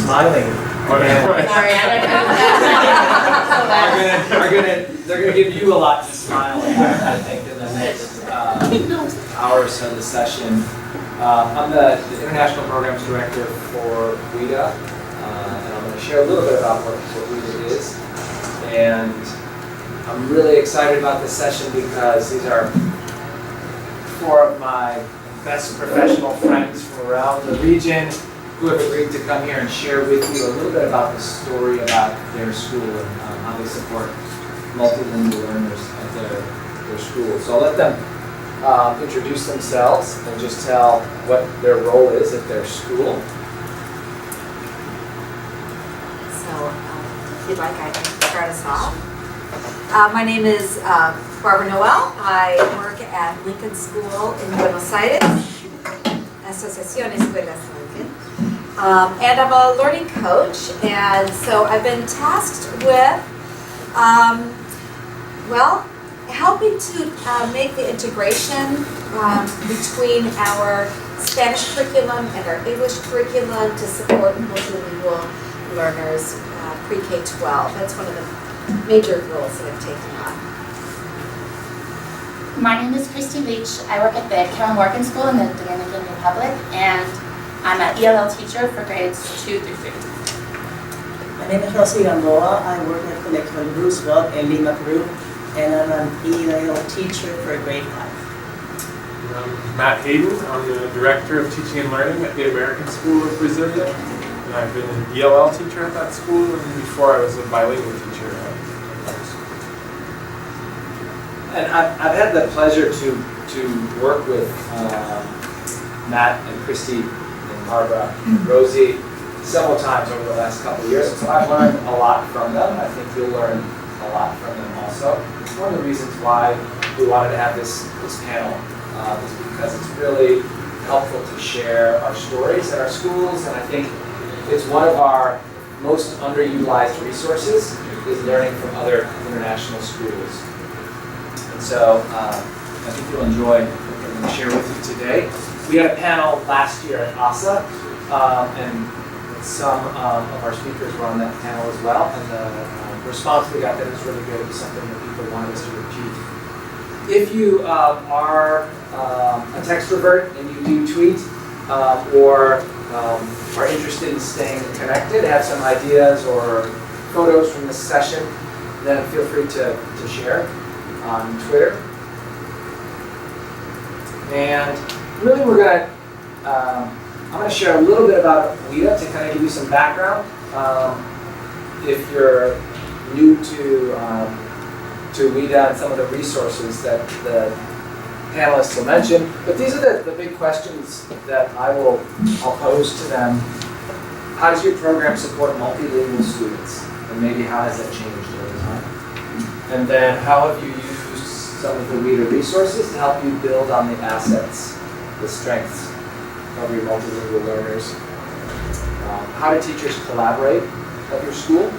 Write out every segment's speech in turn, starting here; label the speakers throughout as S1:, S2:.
S1: smiling.
S2: Sorry, they're gonna give you a lot to smile at, I think, in the next hour or so of the session. I'm the International Programs Director for WIDA, and I'm going to share a little bit about what WIDA is. And I'm really excited about this session because these are 4 of my best professional friends from around the region who have agreed to come here and share with you a little bit about the story about their school and how they support multilingual learners at their school. So I'll let them introduce themselves and just tell what their role is at their school.
S3: So if you'd like, I can start us off. My name is Barbara Noel. I work at Lincoln School in Buenos Aires, Asociación, Escuelas, Lincoln. And I'm a learning coach, and so I've been tasked with, helping to make the integration between our Spanish curriculum and our English curriculum to support multilingual learners pre-K-12. That's one of the major roles that I've taken on.
S4: My name is Kristi Leitch. I work at the Carol Morgan School in the Dominican Republic, and I'm an EAL teacher for grades 2 through 3.
S5: My name is Rosi Gamboa. I work at Colegio Roosevelt in Lima, Peru, and I'm an EAL teacher for grade 5.
S6: I'm Matt Hajdun. I'm the Director of Teaching and Learning at the American School of Brasilia, and I've been an EAL teacher at that school, and before I was a bilingual teacher at that school.
S2: And I've had the pleasure to work with Matt and Kristi and Barra and Rosi several times over the last couple of years, and so I've learned a lot from them. I think you'll learn a lot from them also. It's one of the reasons why we wanted to have this panel, is because it's really helpful to share our stories at our schools, and I think it's one of our most underutilized resources is learning from other international schools. And so I think you'll enjoy what I'm going to share with you today. We had a panel last year at AASSA, and some of our speakers were on that panel as well, and the response we got that was really good. It was something that people wanted us to repeat. If you are a textrovert and you do tweet or are interested in staying connected, have some ideas or photos from this session, then feel free to share on Twitter. And really I'm going to share a little bit about WIDA to kind of give you some background. If you're new to WIDA and some of the resources that the panelists will mention, but these are the big questions that I'll pose to them. How does your program support multilingual students? And maybe how has that changed over time? And then how have you used some of the WIDA resources to help you build on the assets, the strengths of your multilingual learners? How do teachers collaborate at your school?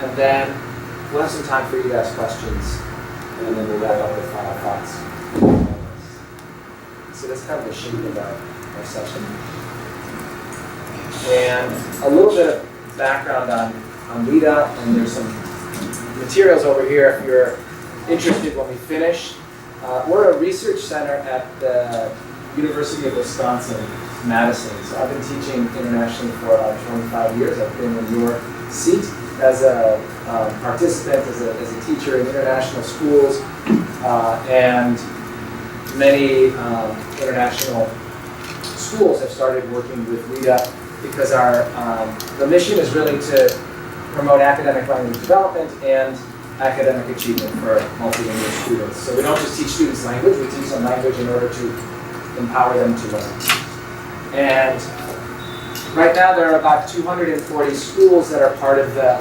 S2: And then we'll have some time for you to ask questions, and then we'll wrap up with final thoughts. So that's kind of the shape of our session. And a little bit of background on WIDA, and there's some materials over here if you're interested when we finish. We're a research center at the University of Wisconsin-Madison. So I've been teaching internationally for about 25 years. I've been in your seat as a participant, as a teacher in international schools, and many international schools have started working with WIDA because the mission is really to promote academic language development and academic achievement for multilingual students. So we don't just teach students language, we teach them language in order to empower them to learn. And right now there are about 240 schools that are part of the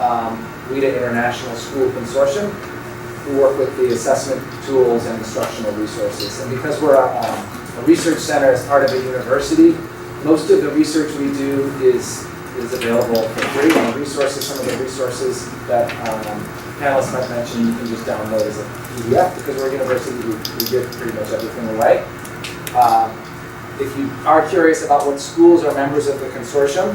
S2: WIDA International School Consortium who work with the assessment tools and instructional resources. And because we're a research center as part of a university, most of the research we do is available for free. And some of the resources that panelists might mention, you can just download as a PDF. Because we're a university, we give pretty much everything away. If you are curious about what schools are members of the consortium,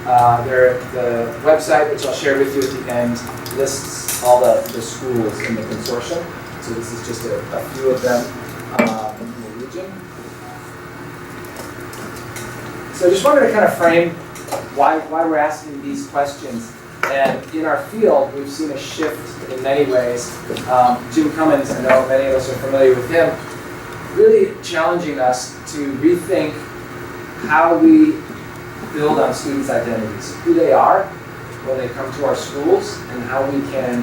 S2: The website, which I'll share with you at the end, lists all the schools in the consortium. So this is just a few of them in the region. So I just wanted to kind of frame why we're asking these questions. And in our field, we've seen a shift in many ways. Jim Cummins, I know many of us are familiar with him, really challenging us to rethink how we build on students' identities, who they are when they come to our schools, and how we can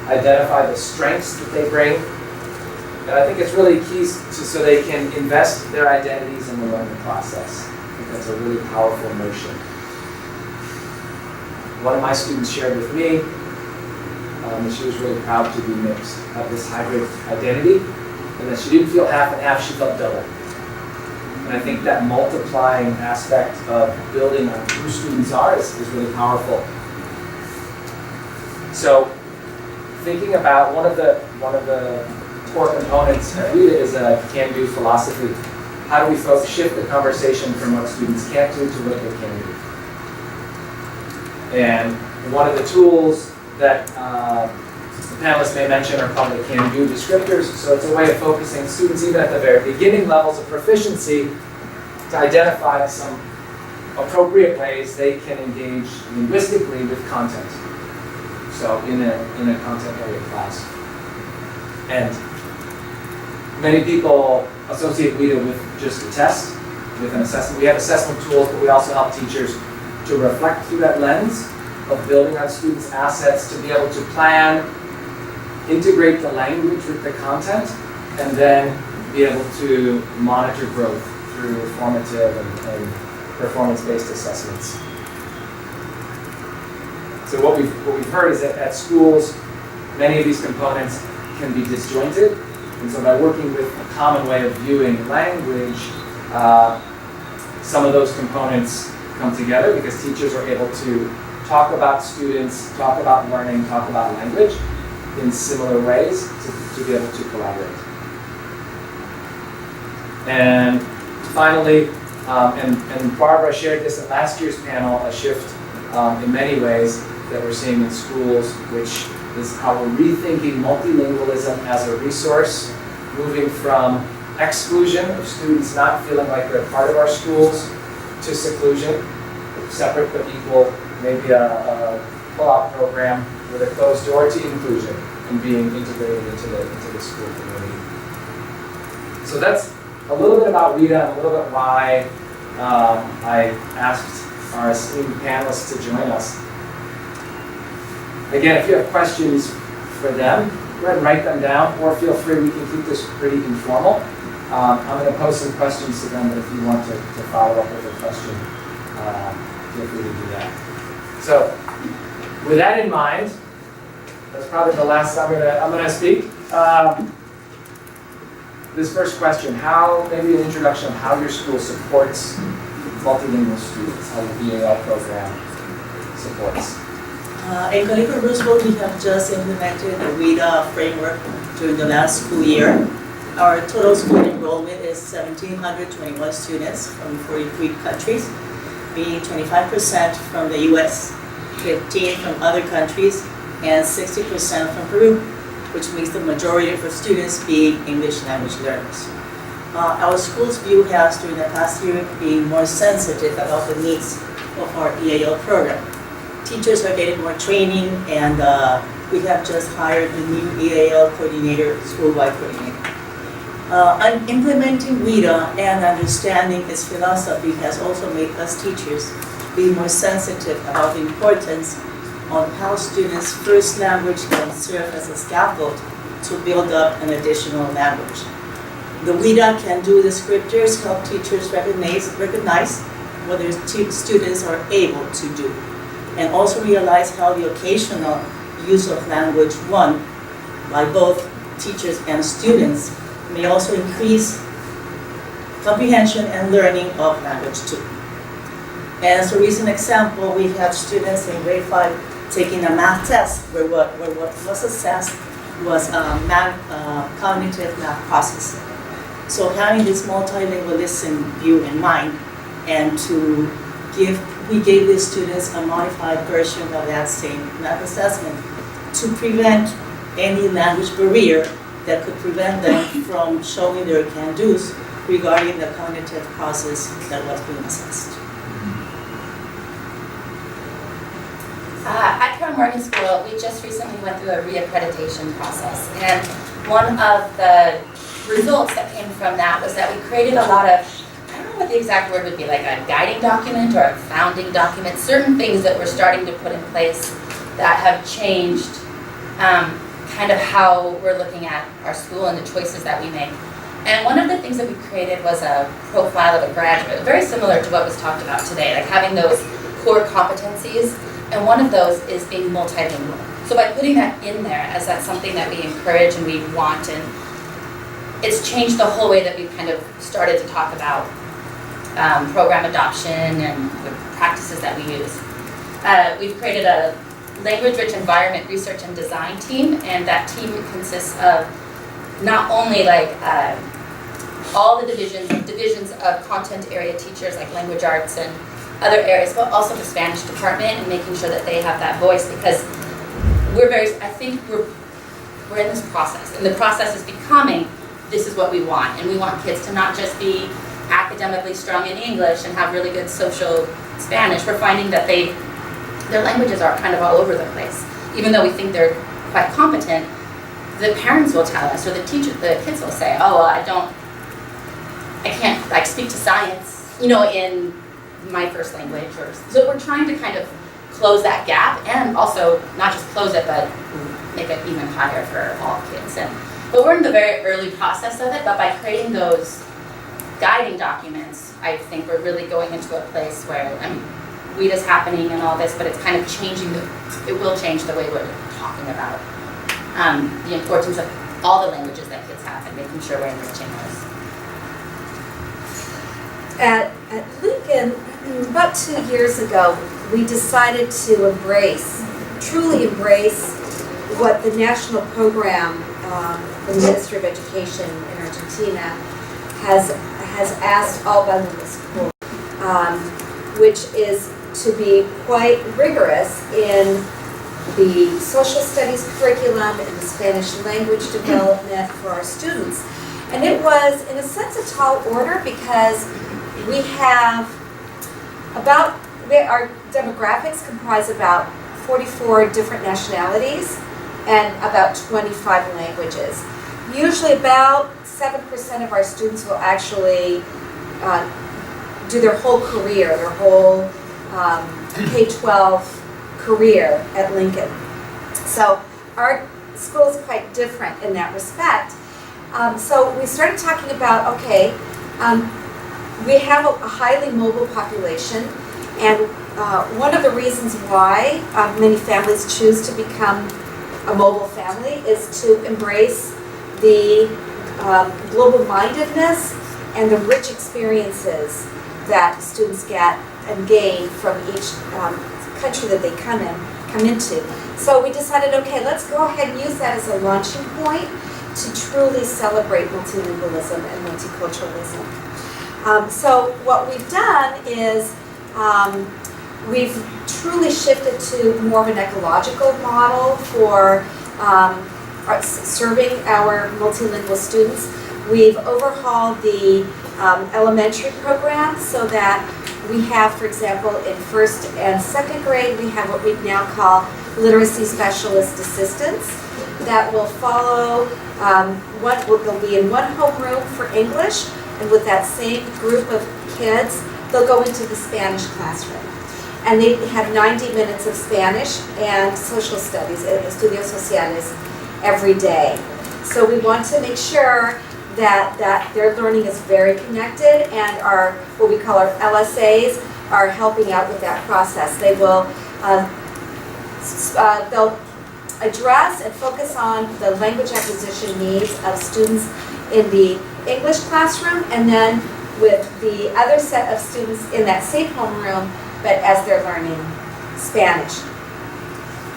S2: identify the strengths that they bring. And I think it's really key so they can invest their identities in the learning process. I think that's a really powerful notion. One of my students shared with me that she was really proud to be mixed, have this hybrid identity, and that she didn't feel half and half, she felt double. And I think that multiplying aspect of building on who students are is really powerful. So, thinking about one of the core components of WIDA is a can-do philosophy. How do we shift the conversation from what students can't do to what they can do? And one of the tools that the panelists may mention are called the can-do descriptors. So it's a way of focusing students, even at the very beginning levels of proficiency, to identify some appropriate ways they can engage linguistically with content. So in a content area class. And many people associate WIDA with just a test, with an assessment. We have assessment tools, but we also help teachers to reflect through that lens of building on students' assets, to be able to plan, integrate the language with the content, and then be able to monitor growth through formative and performance-based assessments. So what we've heard is that at schools, many of these components can be disjointed, and so by working with a common way of viewing language, some of those components come together because teachers are able to talk about students, talk about learning, talk about language in similar ways to be able to collaborate. And finally, and Barbara shared this at last year's panel, a shift in many ways that we're seeing in schools, which is how we're rethinking multilingualism as a resource, moving from exclusion of students not feeling like they're part of our schools to seclusion, separate but equal, maybe a pull-out program with a closed door to inclusion and being integrated into the school community. So that's a little bit about WIDA and a little bit why I asked our esteemed panelists to join us. Again, if you have questions for them, go ahead and write them down, or feel free, we can keep this pretty informal. I'm going to post some questions to them, but if you want to follow up with a question, feel free to do that. So, with that in mind, that's probably the last I'm going to speak. This first question, maybe an introduction of how your school supports multilingual students, how your EAL program supports.
S5: In Colegio Roosevelt, we have just implemented the WIDA framework during the last school year. Our total school enrollment is 1,721 students from 43 countries, being 25% from the US, 15 from other countries, and 60% from Peru, which makes the majority of our students being English language learners. Our school's view has, during the past year, been more sensitive about the needs of our EAL program. Teachers are getting more training, and we have just hired a new EAL coordinator, school-wide coordinator. Implementing WIDA and understanding its philosophy has also made us teachers be more sensitive about the importance on how students' first language can serve as a scaffold to build up an additional language. The WIDA can-do descriptors help teachers recognize what their students are able to do, and also realize how the occasional use of language one by both teachers and students may also increase comprehension and learning of language two. And as a recent example, we have students in grade 5 taking a math test where what was assessed was cognitive math processing. So having this multilingualism view in mind and to give we gave the students a modified version of that same math assessment to prevent any language barrier that could prevent them from showing their can-dos regarding the cognitive process that was being assessed.
S4: At Crown Morgan School, we just recently went through a reaccreditation process, and one of the results that came from that was that we created a lot of, I don't know what the exact word would be, like a guiding document or a founding document, certain things that we're starting to put in place that have changed kind of how we're looking at our school and the choices that we make. And one of the things that we created was a profile of a graduate, very similar to what was talked about today, like having those core competencies. And one of those is being multilingual. So by putting that in there as that's something that we encourage and we want, and it's changed the whole way that we've kind of started to talk about program adoption and the practices that we use. We've created a language-rich environment research and design team, and that team consists of not only like all the divisions of content area teachers like language arts and other areas, but also the Spanish department, and making sure that they have that voice, because I think we're in this process, and the process is becoming, this is what we want, and we want kids to not just be academically strong in English and have really good social Spanish. We're finding that their languages are kind of all over the place. Even though we think they're quite competent, the parents will tell us, or the kids will say, oh, well, I can't like speak to science, in my first language. So we're trying to kind of close that gap, and also not just close it, but make it even higher for all kids. But we're in the very early process of it, but by creating those guiding documents, I think we're really going into a place where, WIDA's happening and all this, but it's kind of changing, it will change the way we're talking about the importance of all the languages that kids have and making sure we're enriching those.
S3: At Lincoln, about 2 years ago, we decided to truly embrace what the national program, the Ministry of Education in Argentina, has asked all bilingual schools, which is to be quite rigorous in the social studies curriculum and the Spanish language development for our students. And it was, in a sense, a tall order, because our demographics comprise about 44 different nationalities and about 25 languages. Usually about 7% of our students will actually do their whole career, their whole K-12 career at Lincoln. So our school is quite different in that respect. So we started talking about, okay, we have a highly mobile population, and one of the reasons why many families choose to become a mobile family is to embrace the global mindedness and the rich experiences that students get and gain from each country that they come into. So we decided, okay, let's go ahead and use that as a launching point to truly celebrate multilingualism and multiculturalism. So what we've done is we've truly shifted to more of an ecological model for serving our multilingual students. We've overhauled the elementary program so that we have, for example, in first and second grade, we have what we now call literacy specialist assistants that will follow, they'll be in one homeroom for English, and with that same group of kids, they'll go into the Spanish classroom. And they have 90 minutes of Spanish and social studies, estudios sociales, every day. So we want to make sure that their learning is very connected, and our, what we call our LSAs, are helping out with that process. They will, they'll address and focus on the language acquisition needs of students in the English classroom, and then with the other set of students in that same homeroom, but as they're learning Spanish.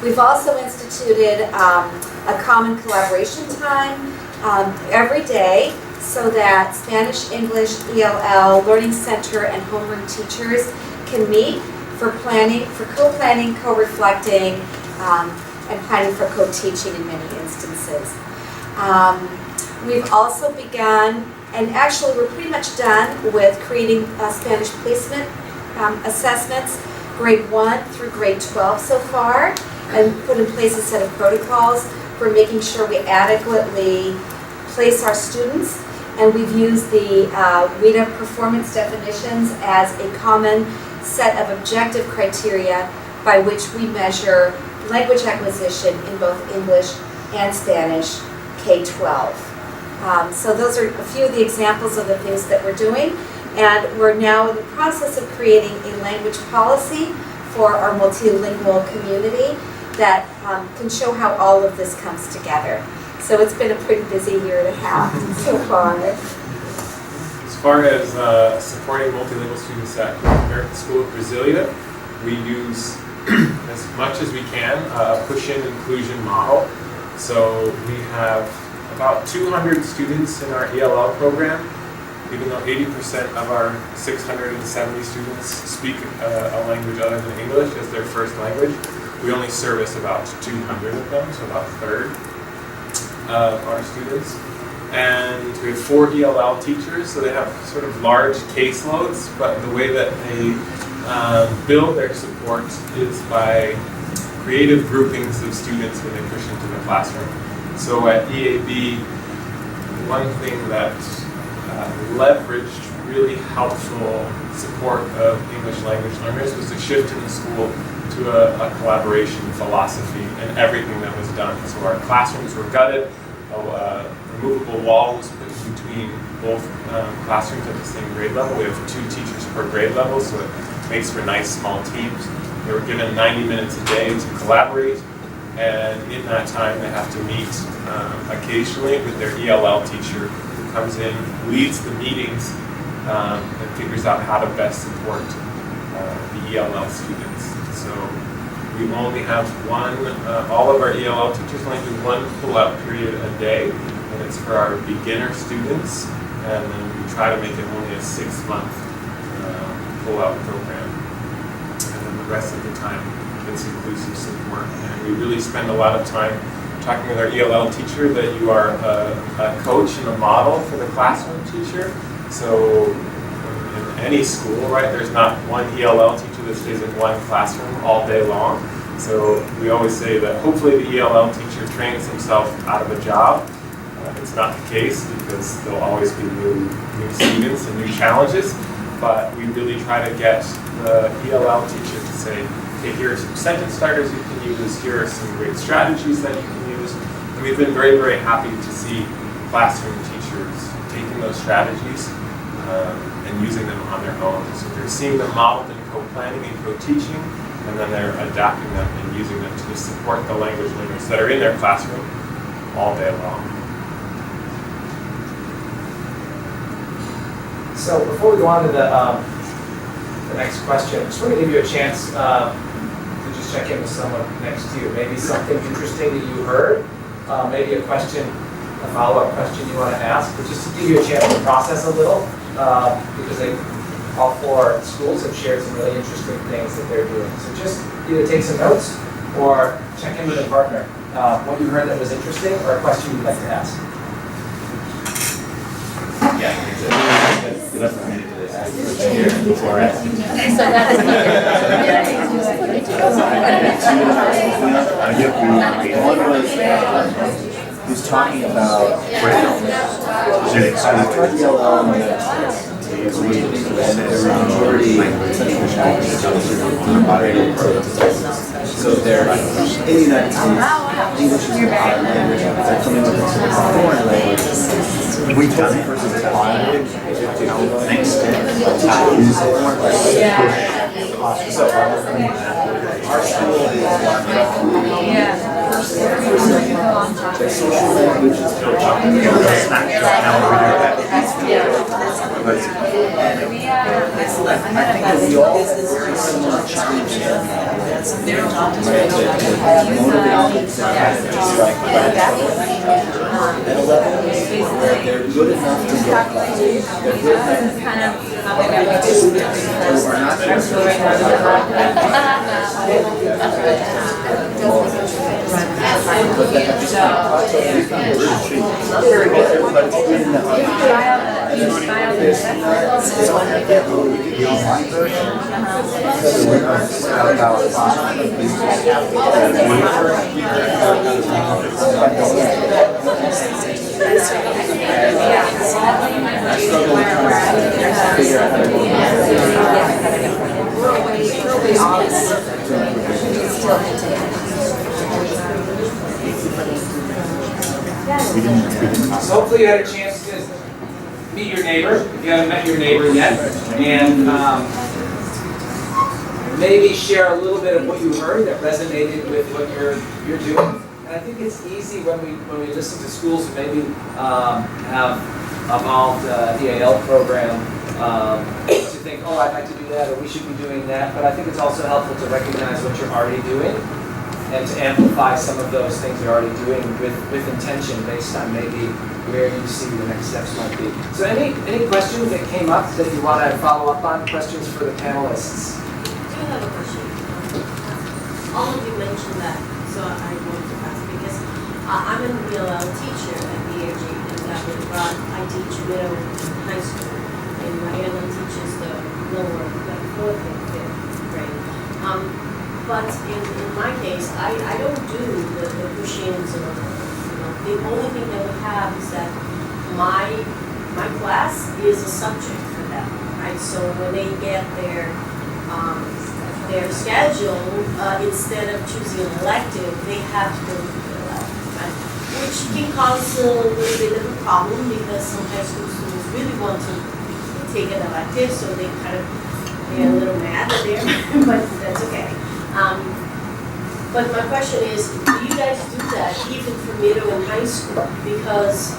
S3: We've also instituted a common collaboration time every day so that Spanish, English, EAL, Learning Center, and homeroom teachers can meet for planning, for co-planning, co-reflecting, and planning for co-teaching in many instances. We've also begun, and actually we're pretty much done with creating Spanish placement assessments, grade 1 through grade 12 so far, and put in place a set of protocols for making sure we adequately place our students. And we've used the WIDA performance definitions as a common set of objective criteria by which we measure language acquisition in both English and Spanish K-12. So those are a few of the examples of the things that we're doing. And we're now in the process of creating a language policy for our multilingual community that can show how all of this comes together. So it's been a pretty busy year and a half so far.
S6: As far as supporting multilingual students at American School of Brasilia, we use as much as we can a push-in inclusion model. So we have about 200 students in our ELL program. Even though 80% of our 670 students speak a language other than English as their first language, we only service about 200 of them, so about a third of our students. And we have 4 ELL teachers, so they have sort of large caseloads, but the way that they build their support is by creative groupings of students when they push into the classroom. So at EAB, one thing that leveraged really helpful support of English language learners was the shift in the school to a collaboration philosophy in everything that was done. So our classrooms were gutted, a removable wall was put between both classrooms at the same grade level. We have 2 teachers per grade level, so it makes for nice small teams. They were given 90 minutes a day to collaborate, and in that time they have to meet occasionally with their ELL teacher, who comes in, leads the meetings, and figures out how to best support the ELL students. So we only have all of our ELL teachers only do 1 pull-out period a day, and it's for our beginner students, and then we try to make it only a 6-month pull-out program. And then the rest of the time it's inclusive support. And we really spend a lot of time talking with our ELL teacher that you are a coach and a model for the classroom teacher. So in any school, right, there's not one ELL teacher that stays in one classroom all day long. So we always say that hopefully the ELL teacher trains himself out of a job. It's not the case because there'll always be new students and new challenges. But we really try to get the ELL teacher to say, okay, here are some sentence starters you can use, here are some great strategies that you can use. And we've been very, very happy to see classroom teachers taking those strategies and using them on their own. So they're seeing them modeled in co-planning and co-teaching, and then they're adapting them and using them to support the language learners that are in their classroom all day long.
S2: So before we go on to the next question, I just want to give you a chance to just check in with someone next to you. Maybe something interesting that you heard, maybe a question, a follow-up question you want to ask, but just to give you a chance to process a little, because all 4 schools have shared some really interesting things that they're doing. So just either take some notes or check in with a partner. What you heard that was interesting or a question you'd like to ask.
S1: He was talking about so they're in the United States, English is a hard language, they're coming with a foreign language. We've done it versus so our school is the social language is I think that we all very similar challenges. At a level where they're good enough to go class. They're good enough who are not just but that have just been very good, but it's good enough. The online version,
S2: So hopefully you had a chance to meet your neighbor, if you haven't met your neighbor yet, and maybe share a little bit of what you heard that resonated with what you're doing. And I think it's easy when we listen to schools who maybe have evolved EAL program to think, oh, I'd like to do that, or we should be doing that. But I think it's also helpful to recognize what you're already doing and to amplify some of those things you're already doing with intention based on maybe where you see the next steps might be. So any questions that came up that you want to follow up on? Questions for the panelists?
S7: I do have a question. All of you mentioned that, so I wanted to ask because I'm an EAL teacher at the EARJ in Gamboa, but I teach middle and high school, and my EAL teaches the lower, like 4th and 5th grade. But in my case, I don't do the push-ins or, the only thing that we have is that my class is a subject for them, right? So when they get their schedule, instead of choosing an elective, they have to go to the elective, right? Which can cause a little bit of a problem because some high school students really want to take an elective, so they kind of get a little mad there, but that's okay. But my question is, do you guys do that even for middle and high school? Because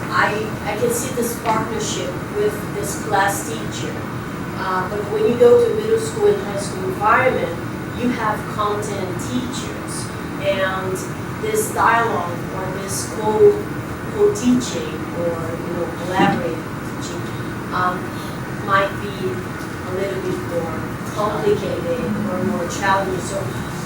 S7: I can see this partnership with this class teacher. But when you go to middle school and high school environment, you have content teachers. And this dialogue or this co-teaching or collaborative teaching might be a little bit more complicated or more challenging. So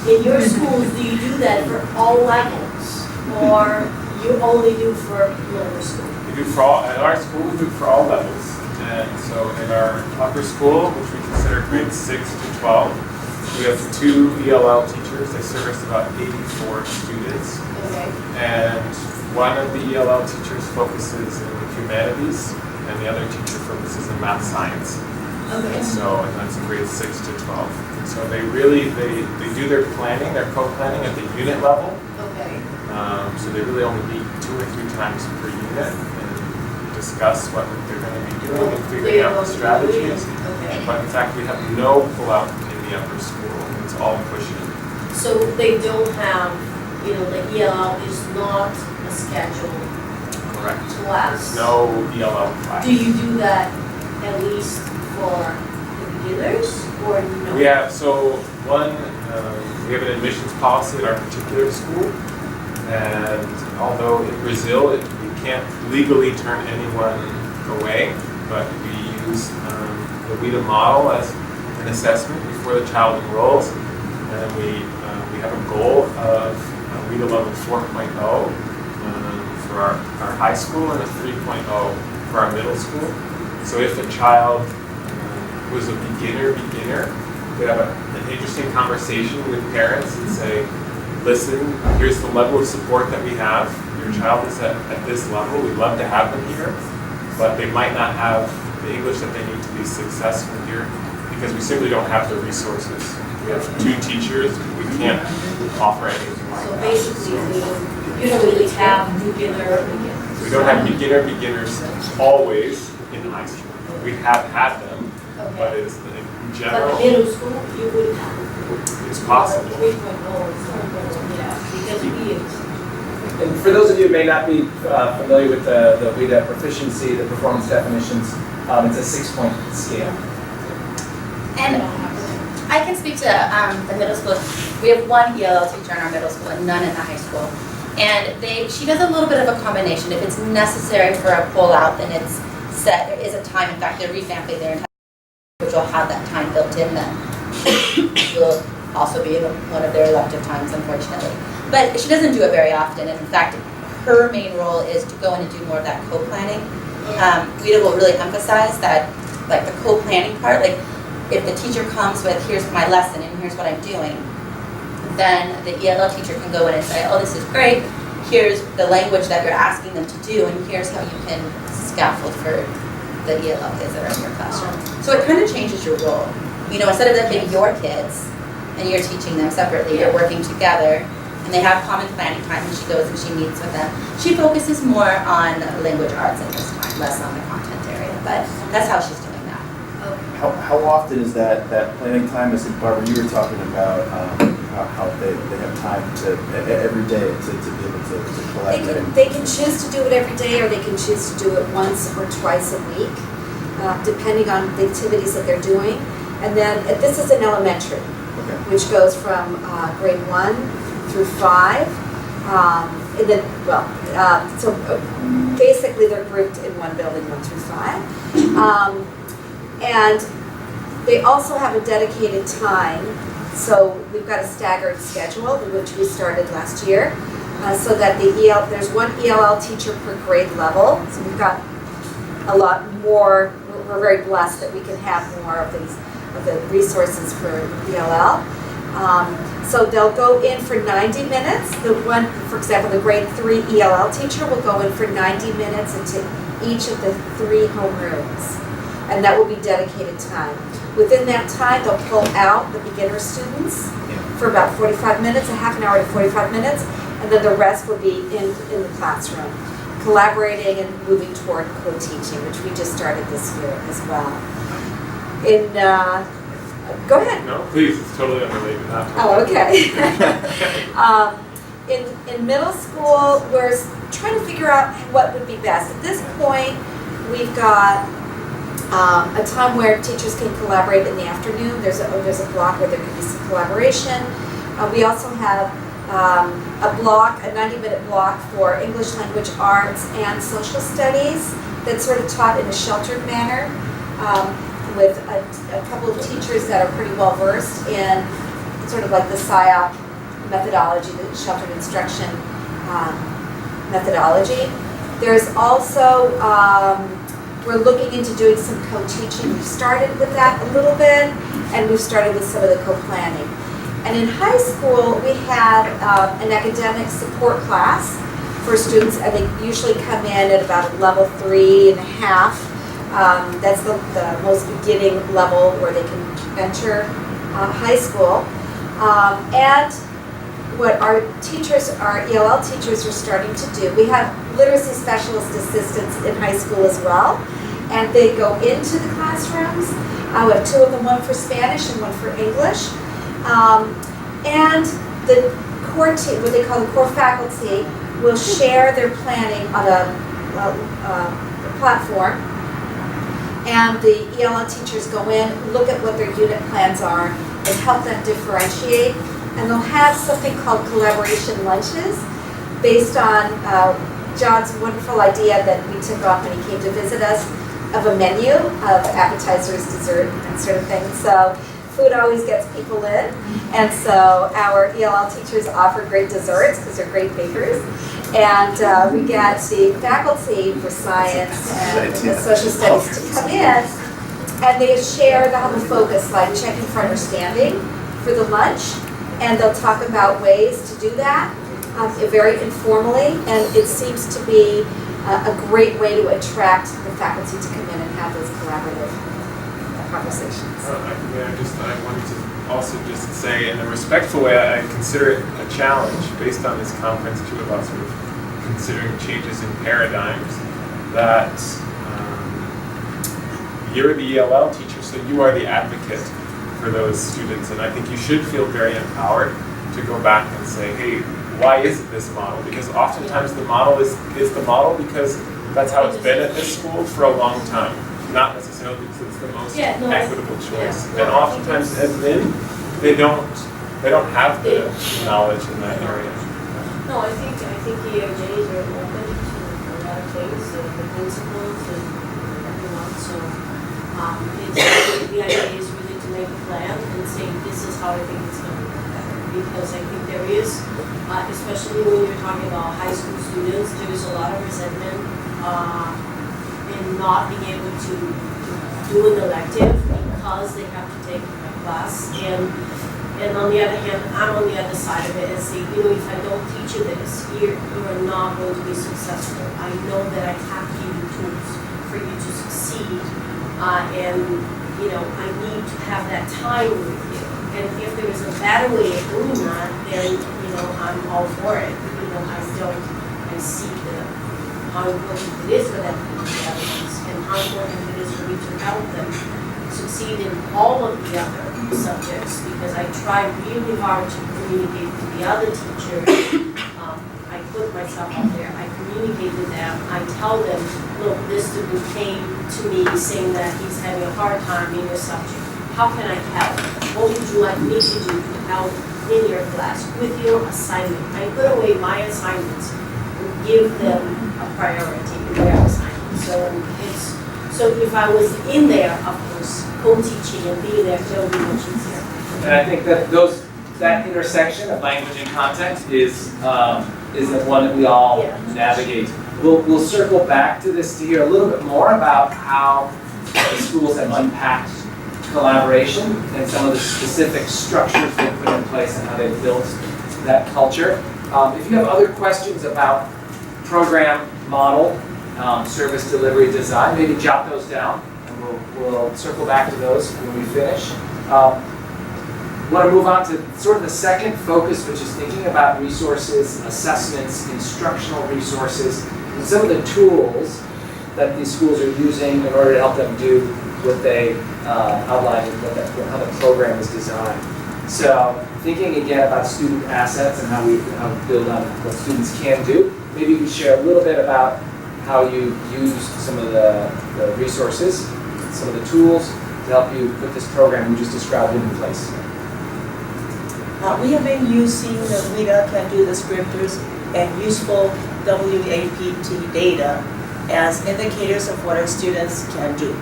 S7: in your schools, do you do that for all levels or you only do for lower school?
S6: We do for all, at our school, we do for all levels. And so in our upper school, which we consider grades 6 to 12, we have 2 ELL teachers. They service about 84 students.
S7: Okay.
S6: And one of the ELL teachers focuses in humanities, and the other teacher focuses in math science.
S7: Okay.
S6: And that's in grades 6 to 12. And so they do their planning, their co-planning at the unit level.
S7: Okay.
S6: So they really only meet 2 or 3 times per unit and discuss what they're going to be doing and figuring out the strategies.
S7: Okay.
S6: But in fact, we have no pull-out in the upper school. It's all pushing.
S7: So they don't have, the ELL is not a scheduled
S6: Correct.
S7: class.
S6: There's no ELL class.
S7: Do you do that at least for the beginners or no?
S6: We have we have an admissions policy at our particular school, and although in Brazil you can't legally turn anyone away, but we use the WIDA model as an assessment before the child enrolls, and we have a goal of WIDA level 4.0 for our high school and a 3.0 for our middle school. So if a child was a beginner, we have an interesting conversation with parents and say, listen, here's the level of support that we have. Your child is at this level. We'd love to have them here, but they might not have the English that they need to be successful here because we simply don't have the resources. We have 2 teachers. We can't offer anything like
S7: So
S6: that.
S7: basically, you don't really have beginners.
S6: We don't have beginners always in high school. We have had them, but it's in
S7: But
S6: general,
S7: middle school, you would have.
S6: it's possible.
S7: 3.0, because we
S2: And for those of you who may not be familiar with the WIDA proficiency, the performance definitions, it's a 6-point scale.
S4: And I can speak to the middle school. We have one ELL teacher in our middle school and none in the high school. And she does a little bit of a combination. If it's necessary for a pull-out, then it's set. There is a time. In fact, they're revamping their entire, which will have that time built in then. Will also be one of their elective times, unfortunately. But she doesn't do it very often. And in fact, her main role is to go in and do more of that co-planning. WIDA will really emphasize that, like the co-planning part. Like if the teacher comes with, here's my lesson and here's what I'm doing, then the ELL teacher can go in and say, oh, this is great. Here's the language that you're asking them to do, and here's how you can scaffold for the ELL kids that are in your classroom. So it kind of changes your role. You know, instead of them being your kids and you're teaching them separately, you're working together, and they have common planning time, and she goes and she meets with them. She focuses more on language arts at this time, less on the content area, but that's how she's doing that.
S1: How often is that planning time? I think, Barbara, you were talking about how they have time to every day to be able to collect.
S3: They can choose to do it every day, or they can choose to do it once or twice a week, depending on the activities that they're doing. And then this is an elementary, which goes from grade 1 through 5. And then, so basically they're grouped in one building, 1 through 5. And they also have a dedicated time. So we've got a staggered schedule, which we started last year, so that there's one ELL teacher per grade level. So we've got a lot more. We're very blessed that we can have more of the resources for ELL. So they'll go in for 90 minutes. The one, for example, the grade 3 ELL teacher will go in for 90 minutes into each of the 3 homerooms, and that will be dedicated time. Within that time, they'll pull out the beginner students for about 45 minutes, a half an hour to 45 minutes, and then the rest will be in the classroom, collaborating and moving toward co-teaching, which we just started this year as well. Go ahead.
S6: No, please, it's totally unrelated.
S3: Oh, okay. In middle school, we're trying to figure out what would be best. At this point, we've got a time where teachers can collaborate in the afternoon. There's a block where there can be some collaboration. We also have a 90-minute block for English language arts and social studies that's sort of taught in a sheltered manner, with a couple of teachers that are pretty well versed in sort of like the SIOP methodology, the sheltered instruction methodology. There's also, we're looking into doing some co-teaching. We've started with that a little bit, and we've started with some of the co-planning. And in high school, we have an academic support class for students, and they usually come in at about level 3.5. That's the most beginning level where they can enter high school. And what our ELL teachers are starting to do, we have literacy specialist assistants in high school as well, and they go into the classrooms. We have 2 of them, one for Spanish and one for English. And the core team, what they call the core faculty, will share their planning on a platform. And the ELL teachers go in, look at what their unit plans are, and help them differentiate. And they'll have something called collaboration lunches, based on John's wonderful idea that we took off when he came to visit us, of a menu of appetizers, dessert, and sort of thing. So food always gets people in. And so our ELL teachers offer great desserts because they're great bakers. And we get the faculty for science and social studies to come in, and they share, they'll have a focus like checking for understanding for the lunch, and they'll talk about ways to do that very informally, and it seems to be a great way to attract the faculty to come in and have those collaborative conversations.
S6: I wanted to also just say, in a respectful way, I consider it a challenge based on this conference too, about sort of considering changes in paradigms, that you're the ELL teacher, so you are the advocate for those students, and I think you should feel very empowered to go back and say, hey, why is it this model? Because oftentimes the model is the model because that's how it's been at this school for a long time, not necessarily because it's the most equitable choice. And oftentimes, as in, they don't have the knowledge in that area.
S7: No, I think EARJs are open to a lot of things, the principles and everyone, so, the idea is really to make a plan and say, this is how I think it's gonna work better. Because I think there is, especially when you're talking about high school students, there is a lot of resentment, in not being able to do an elective because they have to take a class. And on the other hand, I'm on the other side of it and say, if I don't teach you this, you are not going to be successful. I know that I have to give you tools for you to succeed. And, I need to have that time with you. And if there is a better way of doing that, then, I'm all for it. I see how important it is for them to do the other ones and how important it is for me to help them succeed in all of the other subjects, because I try really hard to communicate to the other teachers. I put myself out there, I communicate with them, I tell them, look, this student came to me saying that he's having a hard time in your subject. How can I help? What would you like me to do to help in your class with your assignment? I put away my assignments and give them a priority in their assignments. So if I was in there, of course, co-teaching and being there, it would be much easier.
S2: And I think that that intersection of language and content is the one that we all navigate. We'll circle back to this to hear a little bit more about how the schools have unpacked collaboration and some of the specific structures they've put in place and how they've built that culture. If you have other questions about program model, service delivery design, maybe jot those down, and we'll circle back to those when we finish. I want to move on to sort of the second focus, which is thinking about resources, assessments, instructional resources, and some of the tools that these schools are using in order to help them do what they outlined and how the program is designed. So thinking again about student assets and how we build on what students can do, maybe you could share a little bit about how you used some of the resources, some of the tools to help you put this program you just described into place.
S5: We have been using the WIDA Can Do descriptors and useful WAPT data as indicators of what our students can do.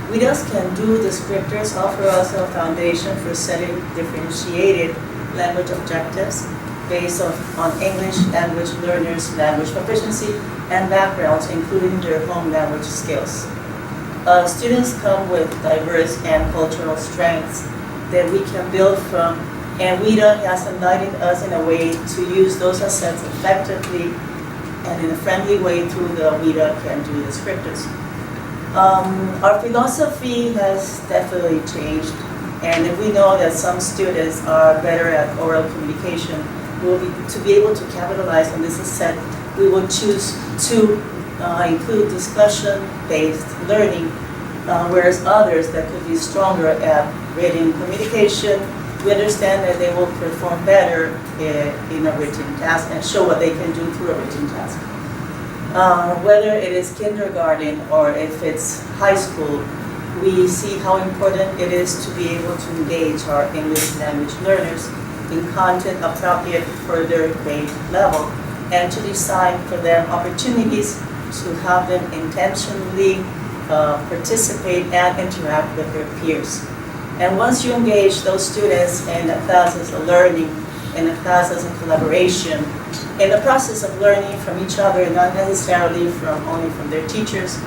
S5: WIDA's Can Do descriptors offer us a foundation for setting differentiated language objectives based on English language learners' language proficiency and backgrounds, including their home language skills. Students come with diverse and cultural strengths that we can build from, and WIDA has enlightened us in a way to use those assets effectively and in a friendly way through the WIDA Can Do descriptors. Our philosophy has definitely changed, and if we know that some students are better at oral communication, to be able to capitalize on this asset, we will choose to include discussion-based learning, whereas others that could be stronger at reading communication, we understand that they will perform better in a written task and show what they can do through a written task. Whether it is kindergarten or if it's high school, we see how important it is to be able to engage our English language learners in content appropriate for their grade level and to design for them opportunities to have them intentionally participate and interact with their peers. And once you engage those students in the classes of learning, in the classes of collaboration, in the process of learning from each other, not necessarily only from their teachers,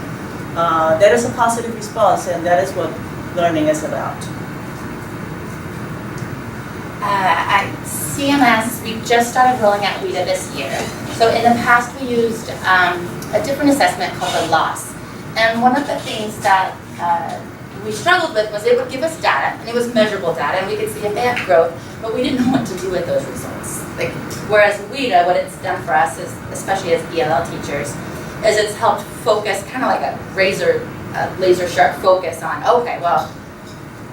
S5: that is a positive response, and that is what learning is about.
S4: At CMS, we just started rolling out WIDA this year. So in the past, we used a different assessment called the LOS. And one of the things that we struggled with was it would give us data, and it was measurable data, and we could see if they had growth, but we didn't know what to do with those results. Whereas WIDA, what it's done for us, is, especially as EAL teachers, is it's helped focus, kind of like a laser sharp focus on, okay, well,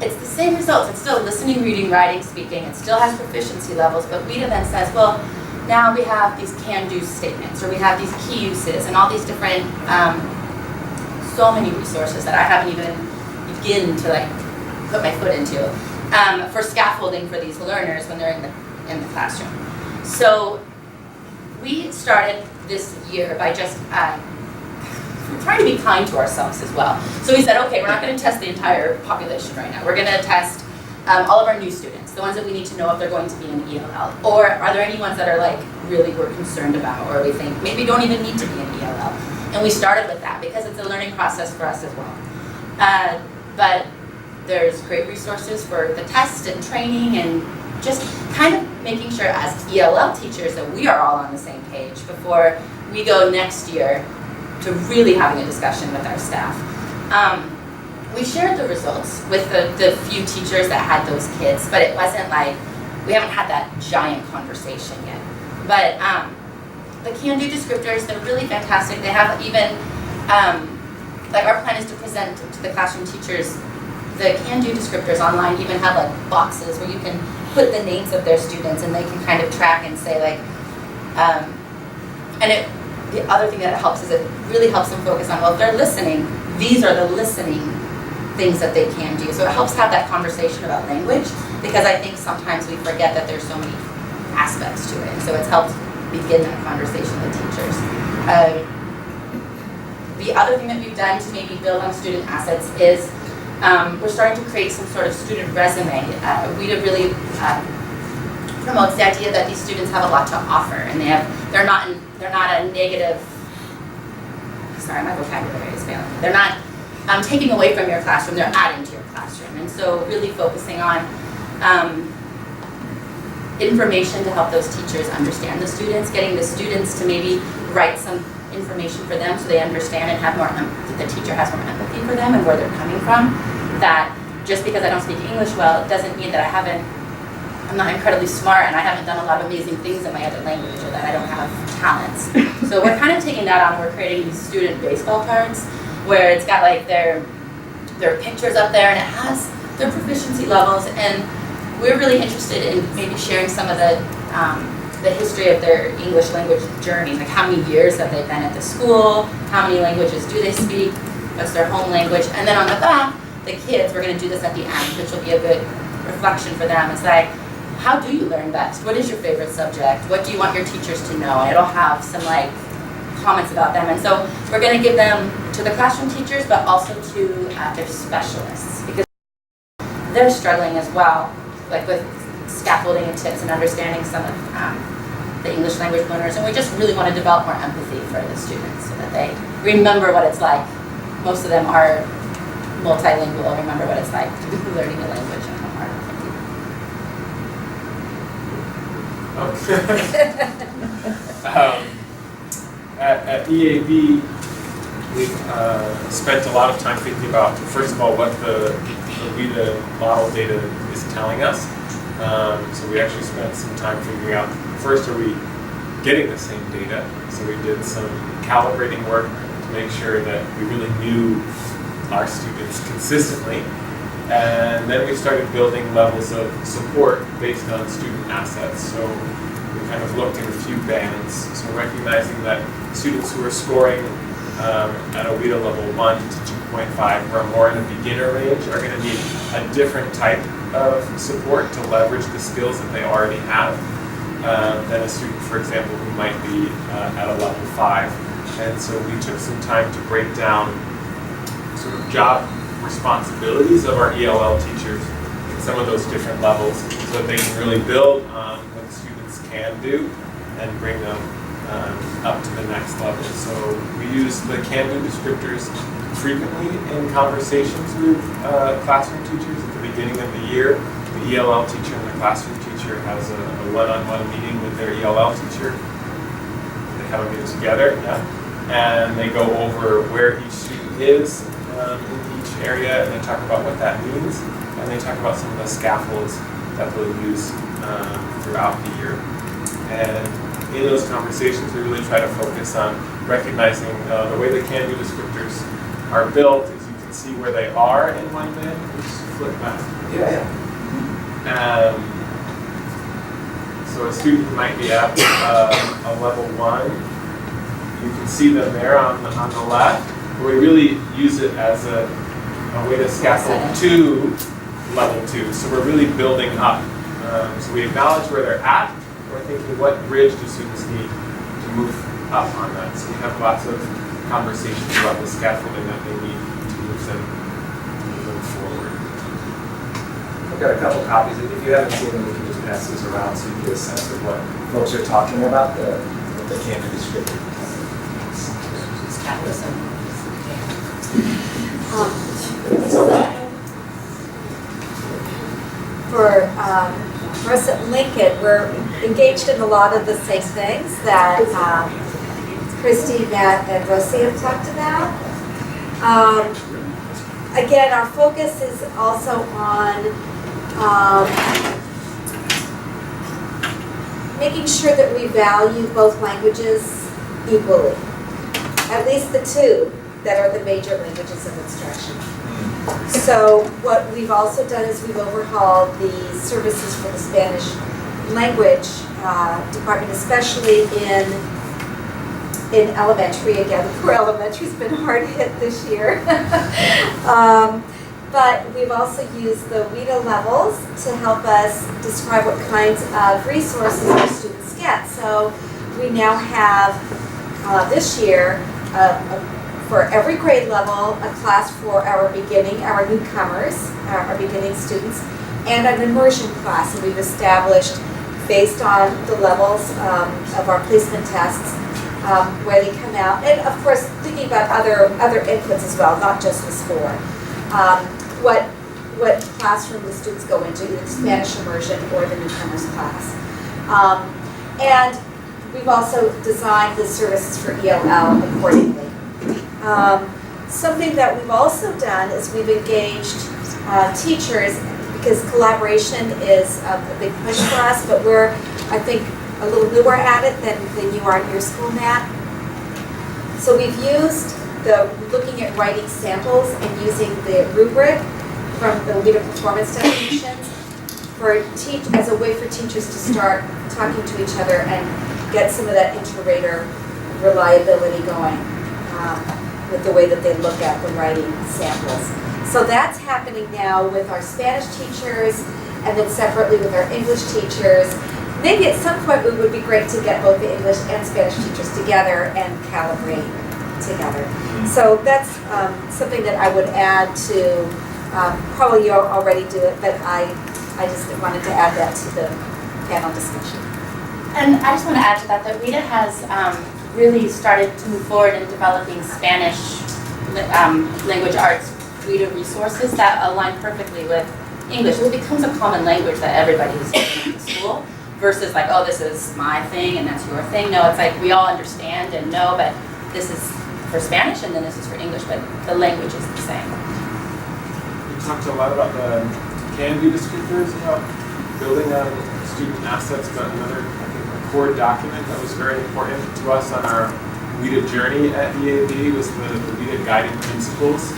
S4: it's the same results. It's still listening, reading, writing, speaking. It still has proficiency levels, but WIDA then says, well, now we have these can-do statements, or we have these key uses, and all these different, so many resources that I haven't even begin to put my foot into, for scaffolding for these learners when they're in the classroom. So we started this year by just trying to be kind to ourselves as well. So we said, okay, we're not going to test the entire population right now. We're going to test all of our new students, the ones that we need to know if they're going to be in EAL. Or are there any ones that are like really we're concerned about, or we think maybe don't even need to be in EAL. And we started with that because it's a learning process for us as well. But there's great resources for the test and training and just kind of making sure as ELL teachers that we are all on the same page before we go next year to really having a discussion with our staff. We shared the results with the few teachers that had those kids, but it wasn't like, we haven't had that giant conversation yet. But the can-do descriptors, they're really fantastic. They have even, like our plan is to present to the classroom teachers the can-do descriptors online even have like boxes where you can put the names of their students and they can kind of track and say like, the other thing that it helps is it really helps them focus on, well, if they're listening, these are the listening things that they can do. So it helps have that conversation about language because I think sometimes we forget that there's so many aspects to it. And so it's helped begin that conversation with teachers. The other thing that we've done to maybe build on student assets is we're starting to create some sort of student resume. WIDA really promotes the idea that these students have a lot to offer, and they're not a negative. Sorry, my vocabulary is failing. They're not taking away from your classroom; they're adding to your classroom, and so really focusing on information to help those teachers understand the students, getting the students to maybe write some information for them so they understand and have more the teacher has more empathy for them and where they're coming from. That just because I don't speak English well doesn't mean that I'm not incredibly smart and I haven't done a lot of amazing things in my other language or that I don't have talents. So we're kind of taking that on. We're creating these student baseball cards where it's got like their pictures up there and it has their proficiency levels, and we're really interested in maybe sharing some of the history of their English language journey, like how many years have they been at the school, how many languages do they speak, what's their home language, and then on the back, the kids, we're going to do this at the end, which will be a good reflection for them. It's like, how do you learn best? What is your favorite subject? What do you want your teachers to know? And it'll have some like comments about them. And so we're going to give them to the classroom teachers, but also to their specialists, because they're struggling as well, like with scaffolding and tips and understanding some of the English language learners. And we just really want to develop more empathy for the students so that they remember what it's like. Most of them are multilingual, remember what it's like to be learning a language and how hard
S6: Okay. At EAB, we've spent a lot of time thinking about, first of all, what the WIDA model data is telling us. So we actually spent some time figuring out, first, are we getting the same data? So we did some calibrating work to make sure that we really knew our students consistently. And then we started building levels of support based on student assets. So we kind of looked in a few bands. So recognizing that students who are scoring at a WIDA level 1 to 2.5, who are more in the beginner range, are going to need a different type of support to leverage the skills that they already have than a student, for example, who might be at a level 5. And so we took some time to break down sort of job responsibilities of our ELL teachers in some of those different levels so that they can really build on what the students can do and bring them up to the next level. So we use the can-do descriptors frequently in conversations with classroom teachers. At the beginning of the year, the ELL teacher and the classroom teacher has a one-on-one meeting with their ELL teacher. They have a meeting together, and they go over where each student is in each area, and they talk about what that means, and they talk about some of the scaffolds that they'll use throughout the year. And in those conversations, we really try to focus on recognizing the way the can-do descriptors are built is you can see where they are in one band. Just flip back.
S2: Yeah.
S6: So a student who might be at a level 1, you can see them there on the left. We really use it as a way to scaffold to level 2. So we're really building up. So we acknowledge where they're at. We're thinking, what bridge do students need to move up on that? So we have lots of conversations about the scaffolding that they need to move them forward.
S2: I've got a couple copies. If you haven't seen them, we can just pass these around so you get a sense of what folks are talking about, what they can be descriptive.
S3: For us at Lincoln, we're engaged in a lot of the same things that Kristi, Matt, and Rosi have talked about. Again, our focus is also on making sure that we value both languages equally. At least the two that are the major languages of instruction. So what we've also done is we've overhauled the services for the Spanish language department, especially in elementary. Again, poor elementary's been hard hit this year. But we've also used the WIDA levels to help us describe what kinds of resources our students get. So we now have this year for every grade level a class for our newcomers, our beginning students, and an immersion class. And we've established, based on the levels of our placement tests, where they come out, and of course thinking about other inputs as well, not just the score. What classroom the students go into, either the Spanish immersion or the newcomers class. And we've also designed the services for EAL accordingly. Something that we've also done is we've engaged teachers, because collaboration is a big push for us, but we're, I think, a little newer at it than you are at your school, Matt. So we've used looking at writing samples and using the rubric from the WIDA performance definitions as a way for teachers to start talking to each other and get some of that inter-rater reliability going with the way that they look at the writing samples. So that's happening now with our Spanish teachers, and then separately with our English teachers. Maybe at some point it would be great to get both the English and Spanish teachers together and calibrate together. So that's something that I would add to, probably you already do it, but I just wanted to add that to the panel discussion.
S4: And I just want to add to that WIDA has really started to move forward in developing Spanish language arts WIDA resources that align perfectly with English. It becomes a common language that everybody is using in the school, versus like, oh, this is my thing and that's your thing. No, it's like we all understand and know, but this is for Spanish and then this is for English, but the language is the same.
S6: We talked a lot about the can-do descriptors, about building on student assets, but another, I think, a core document that was very important to us on our WIDA journey at EAB was the WIDA guiding principles,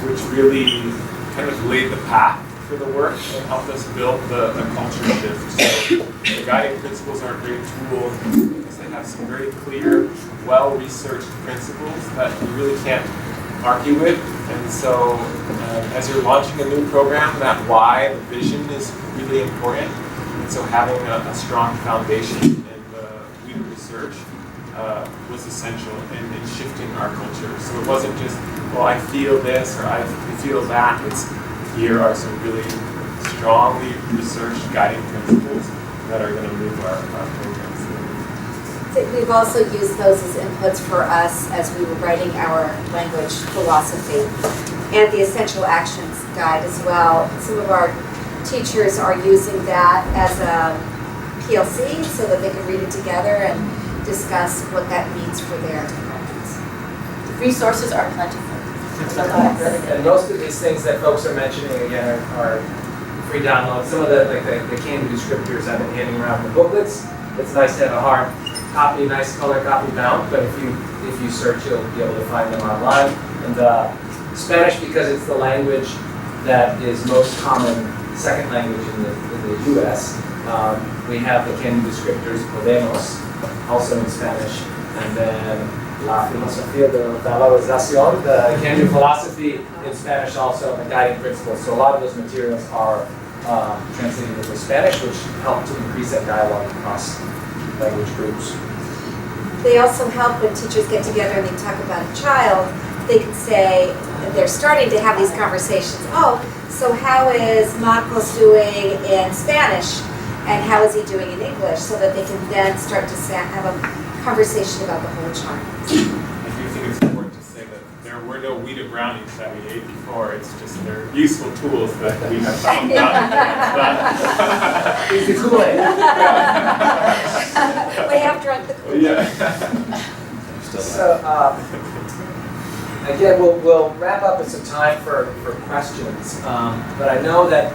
S6: which really kind of laid the path for the work and helped us build the culture shift. So the guiding principles are a great tool because they have some very clear, well-researched principles that you really can't argue with. And so as you're launching a new program, that why, the vision is really important. And so having a strong foundation in the WIDA research was essential in shifting our culture. So it wasn't just, well, I feel this or I feel that. It's, here are some really strongly researched guiding principles that are going to move our programs forward.
S3: We've also used those as inputs for us as we were writing our language philosophy and the essential actions guide as well. Some of our teachers are using that as a PLC so that they can read it together and discuss what that means for their departments.
S4: Resources are plentiful.
S2: And most of these things that folks are mentioning again are free downloads. Some of the can-do descriptors I've been handing around the booklets. It's nice to have a hard copy, nice color copy bound, but if you search, you'll be able to find them online. And Spanish, because it's the language that is most common, second language in the U.S. We have the can-do descriptors Podemos, also in Spanish, and then La filosofía de la valorización, the can-do philosophy in Spanish also, and the guiding principles. So a lot of those materials are translated into Spanish, which help to increase that dialogue across language groups.
S3: They also help when teachers get together and they talk about a child. They can say, they're starting to have these conversations. Oh, so how is Marcos doing in Spanish? And how is he doing in English? So that they can then start to have a conversation about the whole child.
S6: I do think it's important to say that there were no WIDA brownies that we ate before. It's just they're useful tools that we have found out.
S2: It's the Kool-Aid.
S3: We have drunk the Kool-Aid.
S6: Yeah.
S2: So, again, we'll wrap up with some time for questions. But I know that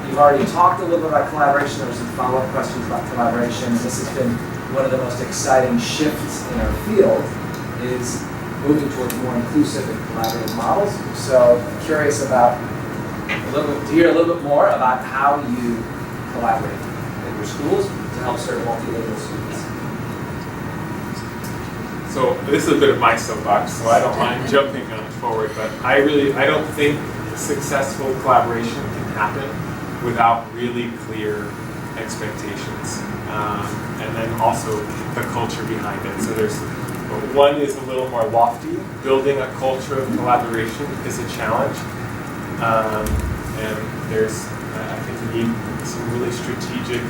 S2: you've already talked a little bit about collaboration. There were some follow-up questions about collaboration. This has been one of the most exciting shifts in our field, is moving towards more inclusive and collaborative models. So I'm curious about to hear a little bit more about how you collaborate in your schools to help serve multilingual students.
S6: So this is a bit of my soapbox, so I don't mind jumping on forward, but I don't think successful collaboration can happen without really clear expectations. And then also the culture behind it. So one is a little more lofty. Building a culture of collaboration is a challenge. And I think you need some really strategic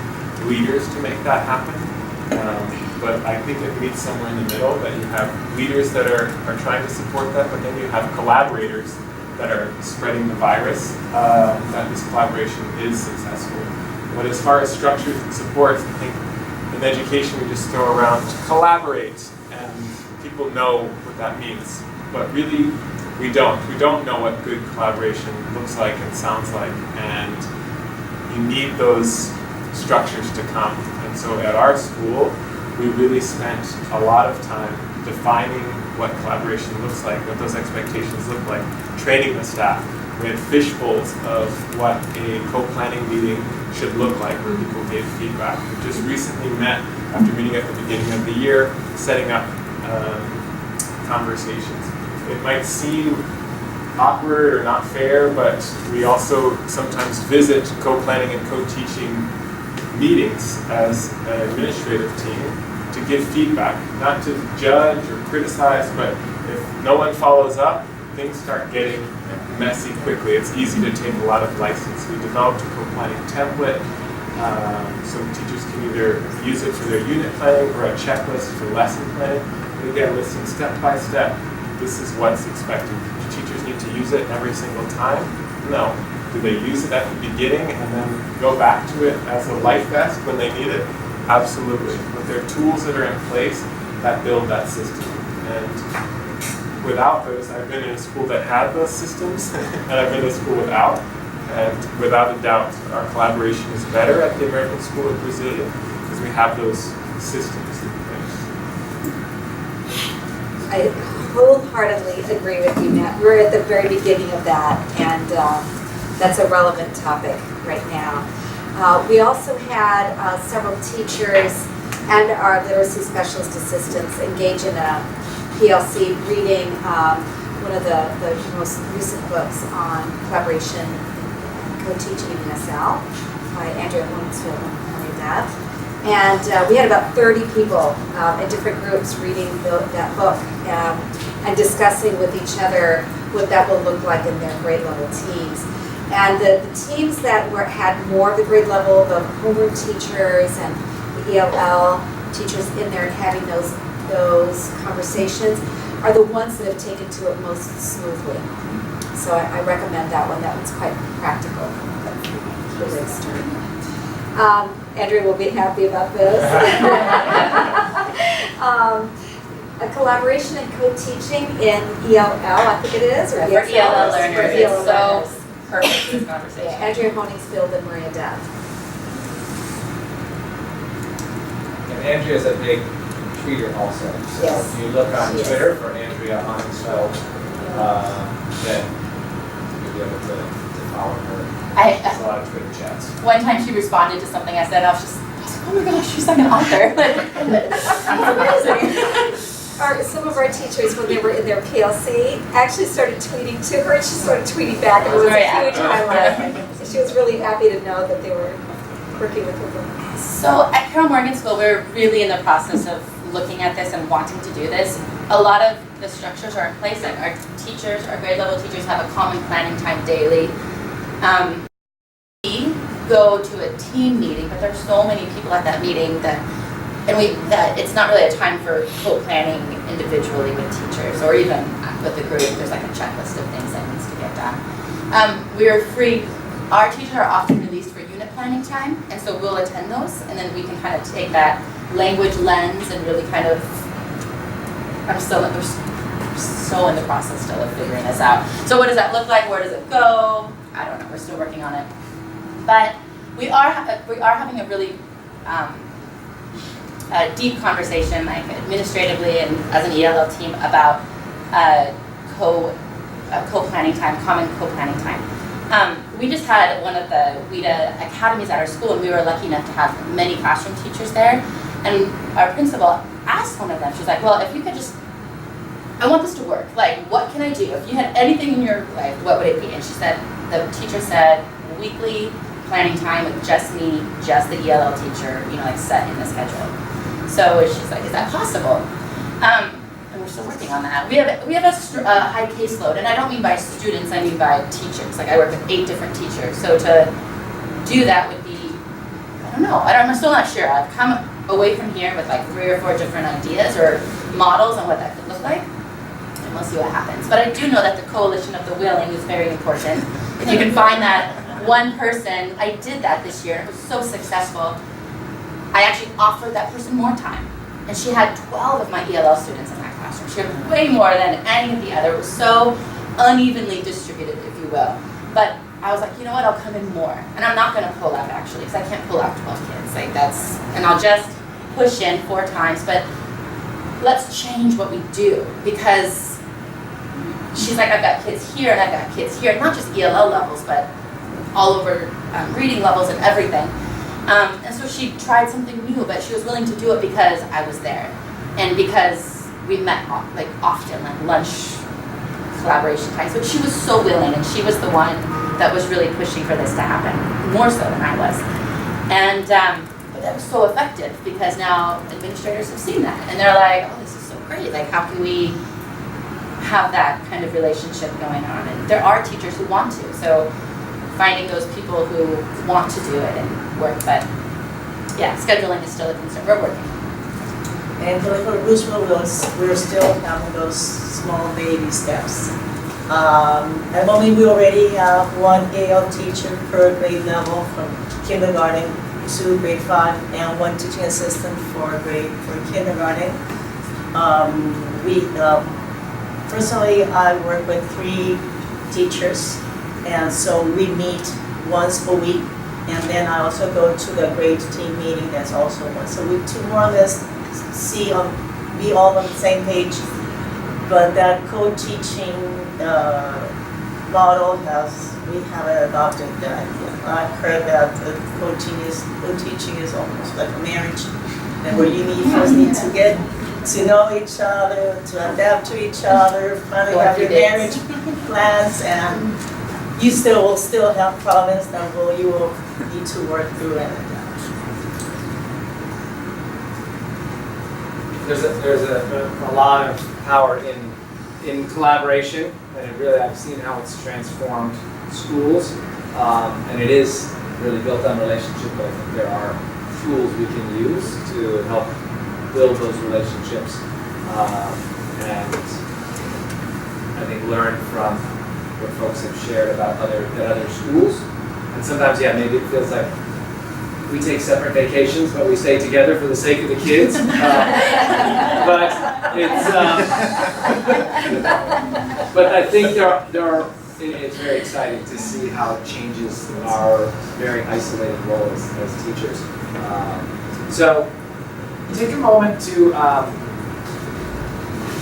S6: leaders to make that happen. But I think it meets somewhere in the middle, that you have leaders that are trying to support that, but then you have collaborators that are spreading the virus, that this collaboration is successful. But as far as structures and supports, I think in education we just throw around collaborate, and people know what that means. But really, we don't. We don't know what good collaboration looks like and sounds like, and you need those structures to come. And so at our school, we really spent a lot of time defining what collaboration looks like, what those expectations look like, training the staff. We had fishbowls of what a co-planning meeting should look like, where people gave feedback. We just recently met, after meeting at the beginning of the year, setting up conversations. It might seem awkward or not fair, but we also sometimes visit co-planning and co-teaching meetings as an administrative team to give feedback, not to judge or criticize, but if no one follows up, things start getting messy quickly. It's easy to take a lot of license. We developed a co-planning template, so teachers can either use it for their unit planning or a checklist for lesson planning. And again, listing step by step, this is what's expected. Do teachers need to use it every single time? No. Do they use it at the beginning and then go back to it as a life vest when they need it? Absolutely. But there are tools that are in place that build that system. And without those, I've been in a school that had those systems, and I've been in a school without. And without a doubt, our collaboration is better at the American School of Brasilia because we have those systems in place.
S3: I wholeheartedly agree with you, Matt. We're at the very beginning of that, and that's a relevant topic right now. We also had several teachers and our literacy specialist assistants engage in a PLC reading one of the most recent books on collaboration and co-teaching in ESL by Andrea Honingsfield and Maria Dev. And we had about 30 people in different groups reading that book and discussing with each other what that will look like in their grade level teams. And the teams that had more of the grade level, the homeroom teachers and the EAL teachers in there and having those conversations are the ones that have taken to it most smoothly. So I recommend that one. That one's quite practical. Andrea will be happy about this. A collaboration and co-teaching in EAL, I think it is, or
S4: For EAL learners,
S3: For EAL
S4: it's so
S3: learners.
S4: perfect, this conversation.
S3: Yeah, Andrea Honingsfield and Maria Dev.
S2: And Andrea's a big tweeter also. So
S3: Yes.
S2: if you look on
S3: Yes.
S2: Twitter for Andrea Honingsfield, then you'll be able to follow her. There's a lot of Twitter chats.
S4: One time she responded to something I said, and I was like, oh my gosh, she's like an author. That's amazing.
S3: some of our teachers, when they were in their PLC, actually started tweeting to her, and she started tweeting back, and it was a huge highlight. So she was really happy to know that they were working with her.
S4: So at Carroll Morgan School, we're really in the process of looking at this and wanting to do this. A lot of the structures are in place, like our teachers, our grade level teachers have a common planning time daily. We go to a team meeting, but there's so many people at that meeting that it's not really a time for co-planning individually with teachers or even with the group. There's like a checklist of things that needs to get done. We're free. Our teachers are often released for unit planning time, and so we'll attend those, and then we can kind of take that language lens and really kind of. We're so in the process still of figuring this out. So what does that look like? Where does it go? I don't know. We're still working on it, but we are having a really deep conversation, like administratively and as an ELL team, about co-planning time, common co-planning time. We just had one of the WIDA academies at our school, and we were lucky enough to have many classroom teachers there. And our principal asked one of them, she's like, well, if you could just, I want this to work. Like, what can I do? If you had anything in your life, what would it be? And she said, the teacher said, weekly planning time with just me, just the ELL teacher, like set in the schedule. So she's like, is that possible? And we're still working on that. We have a high caseload, and I don't mean by students, I mean by teachers. Like I work with 8 different teachers. So to do that would be, I don't know. I'm still not sure. I've come away from here with like 3 or 4 different ideas or models on what that could look like. And we'll see what happens. But I do know that the coalition of the willing is very important. If you can find that one person, I did that this year, and it was so successful. I actually offered that person more time. And she had 12 of my ELL students in that classroom. She had way more than any of the other. It was so unevenly distributed, if you will. But I was like, you know what, I'll come in more. And I'm not going to pull out, actually, because I can't pull out 12 kids. Like that's, and I'll just push in 4 times. But let's change what we do. Because she's like, I've got kids here and I've got kids here. Not just ELL levels, but all over reading levels and everything. And so she tried something new, but she was willing to do it because I was there. And because we met like often, like lunch collaboration times. But she was so willing, and she was the one that was really pushing for this to happen, more so than I was. And but that was so effective because now administrators have seen that. And they're like, oh, this is so great. Like, how can we have that kind of relationship going on? And there are teachers who want to. So finding those people who want to do it and work, but yeah, scheduling is still a concern. We're working.
S5: And for Roosevelt, we're still having those small baby steps. At the moment, we already have 1 EAL teacher per grade level from kindergarten to grade 5, and 1 teaching assistant for kindergarten. Personally, I work with 3 teachers. And so we meet once a week, and then I also go to the grade team meeting that's also once a week to more or less be all on the same page. But that co-teaching model we haven't adopted that yet. I've heard that co-teaching is almost like a marriage, and where you first need to get to know each other, to adapt to each other, finally have your marriage plans, and you will still have problems that you will need to work through it.
S2: There's a lot of power in collaboration, and I've seen how it's transformed schools, and it is really built on relationship building. There are tools we can use to help build those relationships, and I think learn from what folks have shared about other schools. And sometimes, maybe it feels like we take separate vacations, but we stay together for the sake of the kids. But I think it's very exciting to see how it changes our very isolated role as teachers. So take a moment to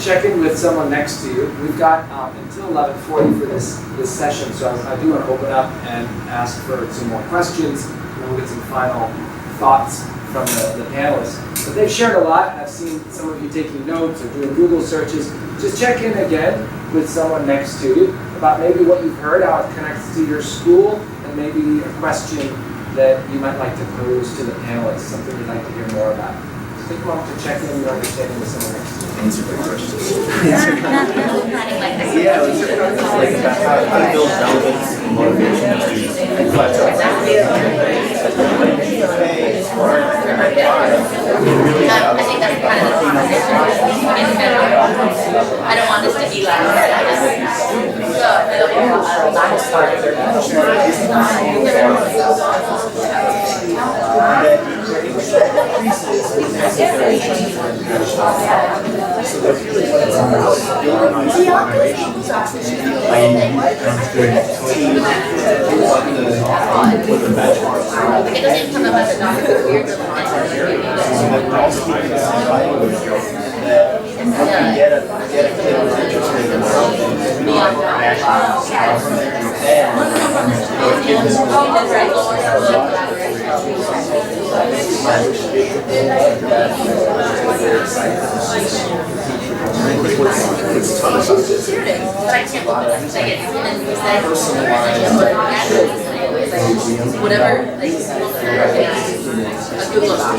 S2: check in with someone next to you. We've got until 11:40 for this session, so I do want to open up and ask for some more questions, and we'll get some final thoughts from the panelists. But they've shared a lot. I've seen some of you taking notes or doing Google searches. Just check in again with someone next to you about maybe what you've heard, how it connects to your school, and maybe a question that you might like to pose to the panelists, something you'd like to hear more about. So take a moment to check in your understanding with someone next to you.
S1: Answer the question.
S4: Planning like this.
S1: Yeah, it was like about how to build relevance and motivation in students.
S4: I think that's part of the conversation. I don't want this to be like it doesn't come up as a weird little but I can't believe it. Like it's and we said whatever like a Google Doc.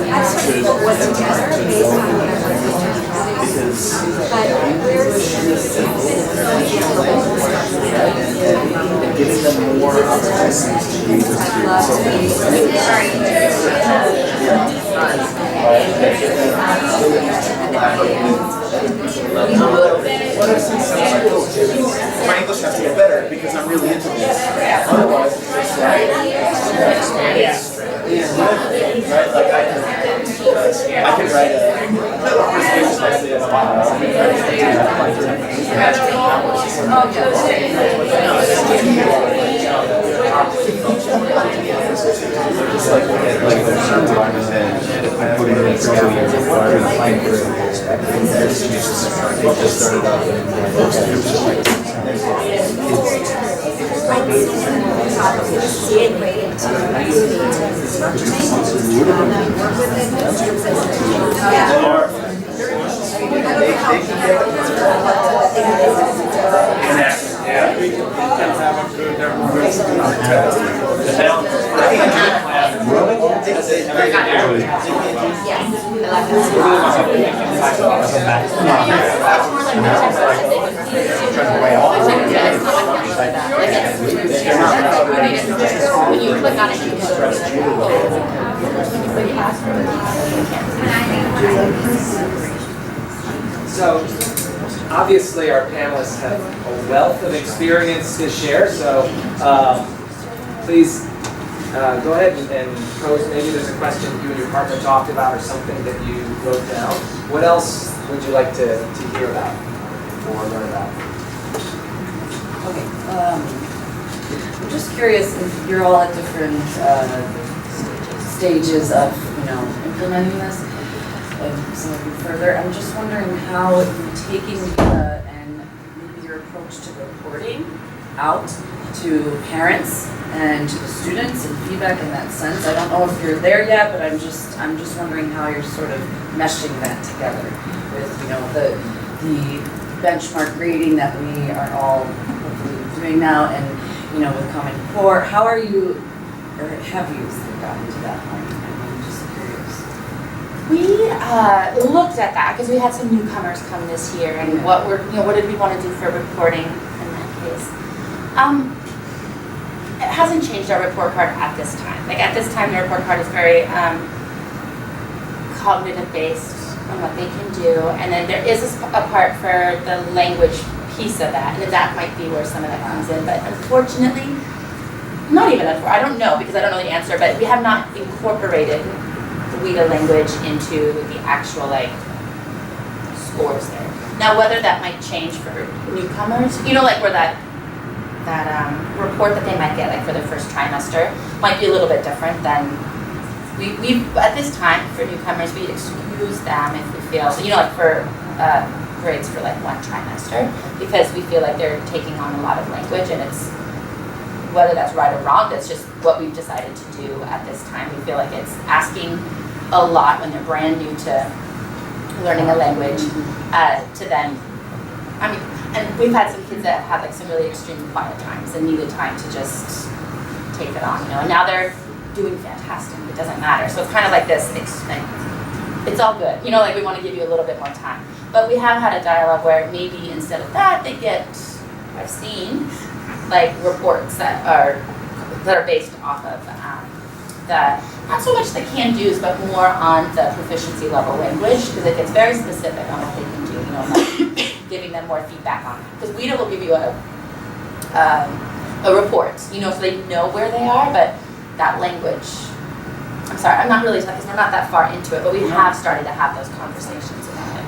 S3: I sort of put what's together based on
S1: giving them more opportunities to use what are some signs? My English has to get better because I'm really into this. Otherwise, it's just like, right? Like I could write just like there's certain environments and I put it in for 2 years before I really find it. They just started out
S4: When you click on it, you
S2: So, obviously our panelists have a wealth of experience to share, so please go ahead and pose. Maybe there's a question you and your partner talked about or something that you wrote down. What else would you like to hear about or learn about?
S8: Okay, I'm just curious if you're all at different stages of, implementing this, and some of you further. I'm just wondering how you're taking and maybe your approach to reporting out to parents and to the students and feedback in that sense. I don't know if you're there yet, but I'm just wondering how you're sort of meshing that together with, the benchmark grading that we are all hopefully doing now, and with Common Core. How are you, or have you gotten to that point? I'm just curious.
S4: We looked at that because we had some newcomers come this year, and what did we want to do for reporting in that case? It hasn't changed our report card at this time. Like at this time, the report card is very cognitive based on what they can do, and then there is a part for the language piece of that, and that might be where some of that comes in. But unfortunately, I don't know because I don't know the answer, but we have not incorporated the WIDA language into the actual scores there. Now, whether that might change for newcomers, like where that report that they might get for their first trimester might be a little bit different than we at this time for newcomers we'd excuse them if we feel for grades for one trimester because we feel like they're taking on a lot of language and it's whether that's right or wrong, that's just what we've decided to do at this time. We feel like it's asking a lot when they're brand new to learning a language, to then, I mean, and we've had some kids that have like some really extreme quiet times and needed time to just take it on, you know, and now they're doing fantastic, it doesn't matter. So it's kind of like this, it's all good, you know, like we want to give you a little bit more time. But we have had a dialogue where maybe instead of that, they get, I've seen, like reports that are based off of the, not so much the can-dos, but more on the proficiency level language, because it gets very specific on what they can do, you know, like giving them more feedback on it. Because WIDA will give you a report, you know, so they know where they are, but that language, I'm sorry, I'm not really, because we're not that far into it, but we have started to have those conversations about it.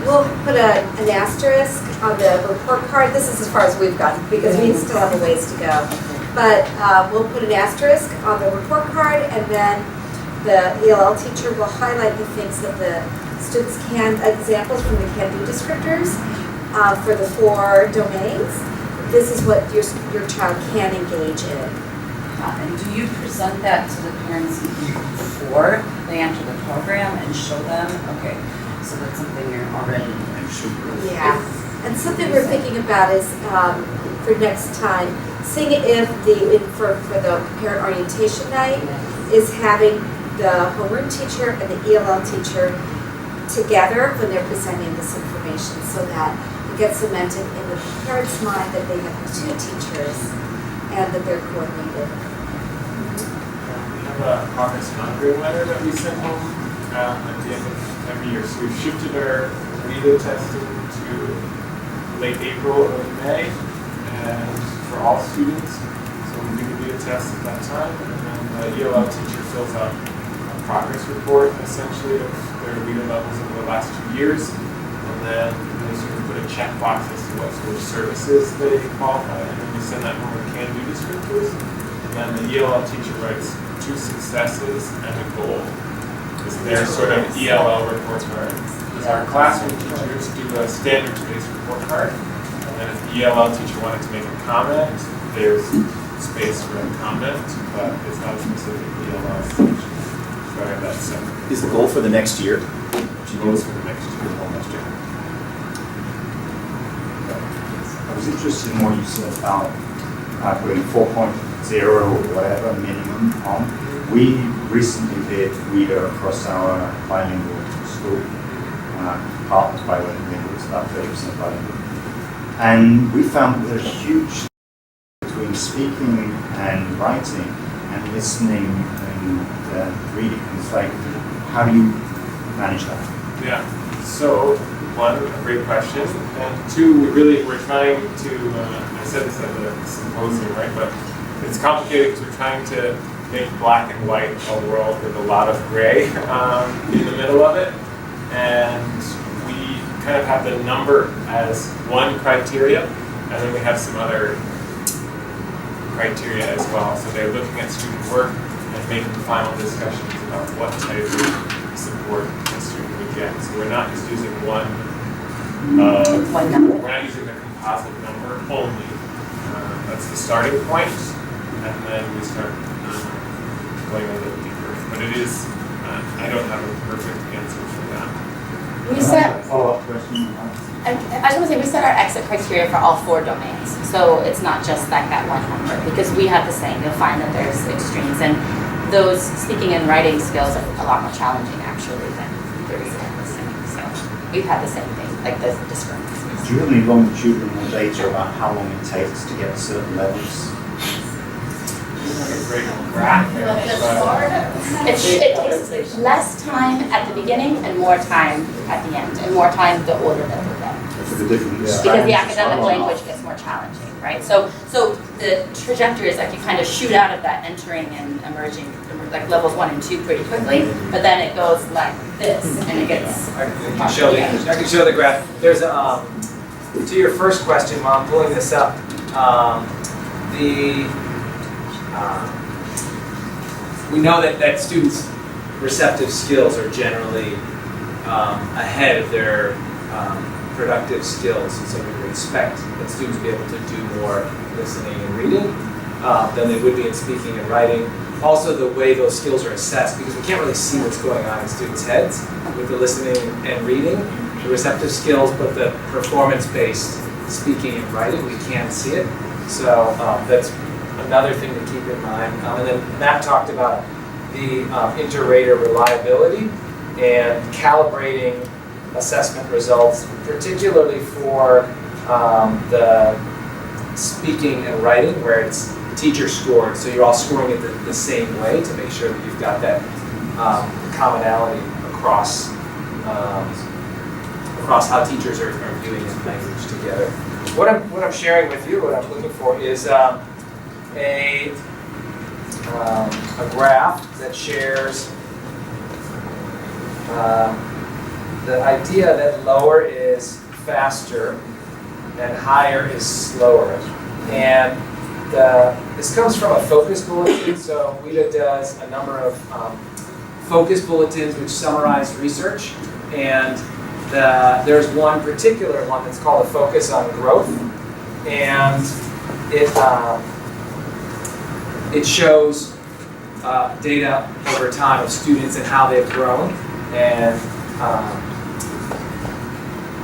S3: We'll put an asterisk on the report card. This is as far as we've gotten, because we still have a ways to go. But we'll put an asterisk on the report card, and then the EAL teacher will highlight the things that the students can, examples from the can-do descriptors for the 4 domains. This is what your child can engage in.
S8: And do you present that to the parents before they enter the program and show them, okay, so that's something you're already
S3: Yeah, and something we're thinking about is for next time, seeing if for the parent orientation night is having the homeroom teacher and the EAL teacher together when they're presenting this information, so that it gets cemented in the parent's mind that they have 2 teachers and that they're coordinated.
S6: We have a progress monitoring letter that we send home at the end of every year. So we've shifted our WIDA testing to late April, early May, and for all students. So we do the WIDA test at that time, and then the EAL teacher fills out a progress report, essentially, of their WIDA levels over the last 2 years, and then they sort of put a checkbox as to what sort of services they qualify, and then we send that home with can-do descriptors, and then the EAL teacher writes 2 successes and a goal. Is their sort of ELL report card. Because our classroom teachers do a standards-based report card, and then if the ELL teacher wanted to make a comment, there's space for a comment, but it's not a specific ELL section. So I have that separate.
S1: Is the goal for the next year?
S6: Goals for the next year.
S9: I was interested in what you said about putting 4.0 or whatever minimum on. We recently did WIDA across our bilingual school, part was bilingual, it's about 30% bilingual. And we found there's a huge between speaking and writing and listening and reading. It's like, how do you manage that?
S6: Yeah, so 1, a great question, and 2, we're trying to, I said this at the symposium, right, but it's complicated because we're trying to make black and white a world with a lot of gray in the middle of it, and we kind of have the number as one criteria, and then we have some other criteria as well. So they're looking at student work and making final discussions about what type of support a student would get. So we're not just using one number. We're not using the composite number only. That's the starting point, and then we start going a little deeper. But it is, I don't have a perfect answer for that.
S4: We set,
S9: Follow-up question.
S4: I was going to say, we set our exit criteria for all 4 domains. So it's not just like that one number, because we have the same. You'll find that there's extremes, and those speaking and writing skills are a lot more challenging actually than the reading and listening. So we've had the same thing, like the discrepancies.
S9: Do you have any longitudinal data about how long it takes to get to certain levels?
S6: Great graph.
S4: It takes less time at the beginning and more time at the end, and more time the older that we get.
S9: For the different
S4: Because the academic language gets more challenging, right? So the trajectory is like you kind of shoot out of that entering and emerging, like levels 1 and 2 pretty quickly, but then it goes like this, and it gets.
S2: I can show the graph. There's to your first question, while I'm pulling this up, we know that students' receptive skills are generally ahead of their productive skills, and so we would expect that students be able to do more listening and reading. than they would be in speaking and writing. Also the way those skills are assessed, because we can't really see what's going on in students' heads with the listening and reading, the receptive skills, but the performance-based speaking and writing, we can see it. So that's another thing to keep in mind. And then Matt talked about the inter-rater reliability and calibrating assessment results, particularly for the speaking and writing, where it's teacher scored. So you're all scoring it the same way to make sure that you've got that commonality across how teachers are viewing language together. What I'm sharing with you, what I'm looking for is a graph that shares the idea that lower is faster and higher is slower. And this comes from a focus bulletin. So WIDA does a number of focus bulletins which summarize research. And there's one particular one that's called a focus on growth. And it shows data over time of students and how they've grown. And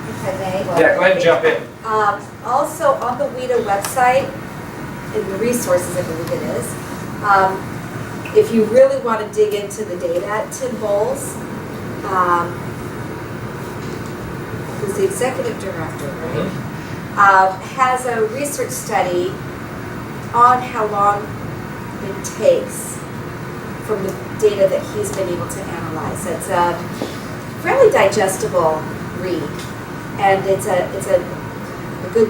S3: If I may.
S2: yeah, go ahead and jump in.
S3: Also on the WIDA website, in the resources I believe it is, if you really want to dig into the data, Tim Bowles, who's the executive director, right, has a research study on how long it takes from the data that he's been able to analyze. It's a fairly digestible read, and it's a good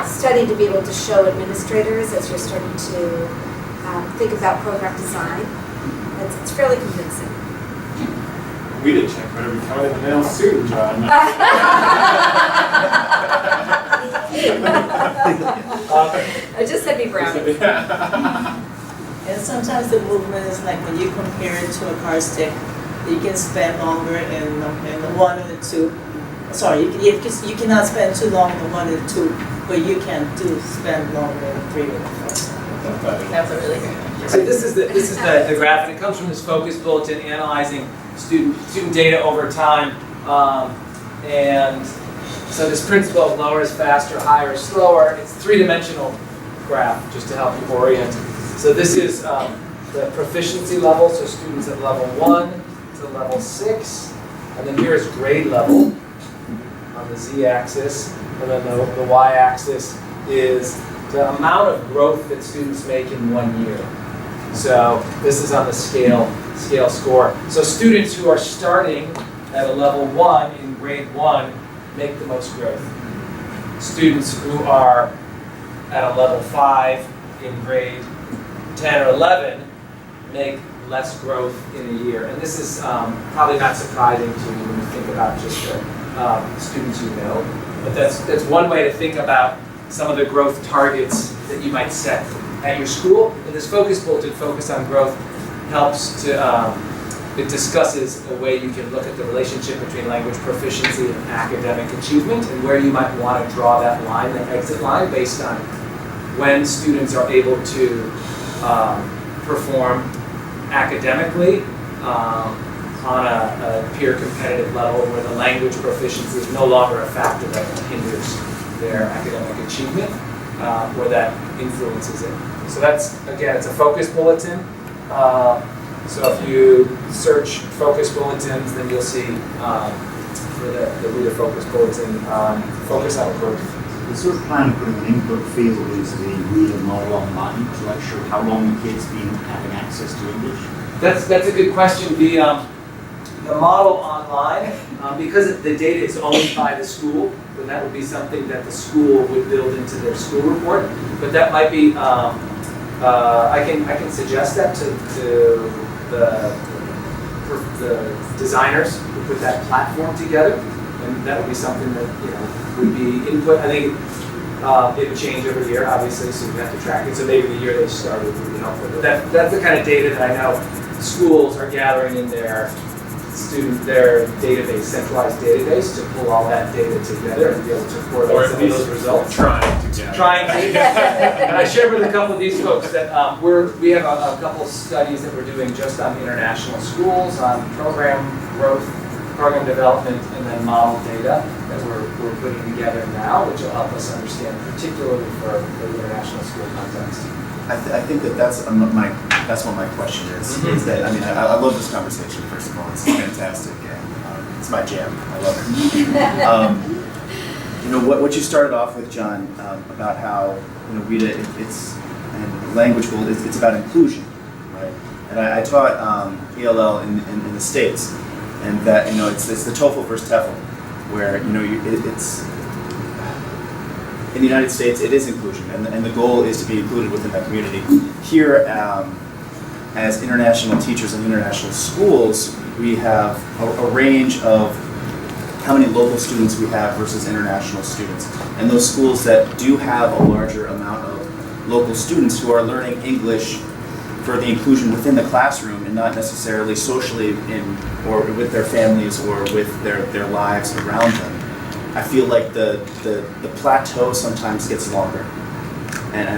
S3: study to be able to show administrators as you're starting to think about program design. It's fairly convincing.
S6: We did check, better be coming in the mail soon, John.
S3: I just said me brownies.
S5: And sometimes the movement is like when you compare it to a car stick, you can spend longer in the one or the two. Sorry, you cannot spend too long in the one or the two, but you can spend longer in the three or the four.
S8: That was a really great one.
S2: So this is the graph, and it comes from this focus bulletin analyzing student data over time. And so this principle of lower is faster, higher is slower. It's a three-dimensional graph, just to help you orient. So this is the proficiency level, so students at level 1 to level 6. And then here is grade level on the z-axis. And then the y-axis is the amount of growth that students make in 1 year. So this is on the scale score. So students who are starting at a level 1 in grade 1 make the most growth. Students who are at a level 5 in grade 10 or 11 make less growth in a year. And this is probably not surprising to you when you think about just the students you know. But that's one way to think about some of the growth targets that you might set at your school. And this focus bulletin, Focus on Growth, helps to, it discusses a way you can look at the relationship between language proficiency and academic achievement, and where you might want to draw that line, that exit line, based on when students are able to perform academically on a peer competitive level, where the language proficiency is no longer a factor that hinders their academic achievement, or that influences it. So that's, again, it's a focus bulletin. So if you search focus bulletins, then you'll see for the WIDA focus bulletin, focus on growth.
S9: We sort of plan to put an input field into the WIDA model online to like show how long the kids been having access to English.
S2: That's a good question. The model online, because the data is owned by the school, then that would be something that the school would build into their school report. But that might be, I can suggest that to the designers who put that platform together, and that would be something that would be input. I think it would change every year, obviously, so you have to track it. So maybe the year they started would be helpful. But that's the kind of data that I know schools are gathering in their their database, centralized database, to pull all that data together and be able to correlate
S6: Or
S2: some
S6: at
S2: of those
S6: least
S2: results.
S6: trying to get.
S2: Trying to. And I shared with a couple of these folks that we have a couple of studies that we're doing just on international schools, on program growth, program development, and then model data that we're putting together now, which will help us understand, particularly for the international school context.
S1: I think that's what my question is. Is that I mean I love this conversation. First of all, it's fantastic, and it's my jam. I love it. You know what you started off with, John, about how WIDA it's and language goal it's about inclusion, right? And I taught EAL in the States, and that it's the TOEFL versus TEFL, where it's. In the United States, it is inclusion, and the goal is to be included within that community. Here, as international teachers in international schools, we have a range of how many local students we have versus international students. And those schools that do have a larger amount of local students who are learning English for the inclusion within the classroom and not necessarily socially or with their families or with their lives around them, I feel like the plateau sometimes gets longer, and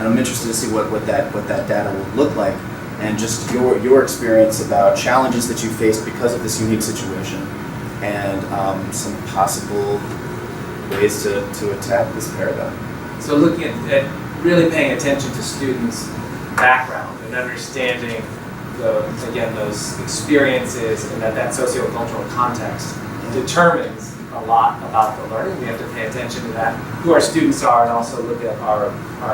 S1: I'm interested to see what that data will look like, and just your experience about challenges that you faced because of this unique situation, and some possible ways to attack this paradigm.
S2: So looking at really paying attention to students' background and understanding those experiences and that sociocultural context determines a lot about the learning. We have to pay attention to that, who our students are, and also look at our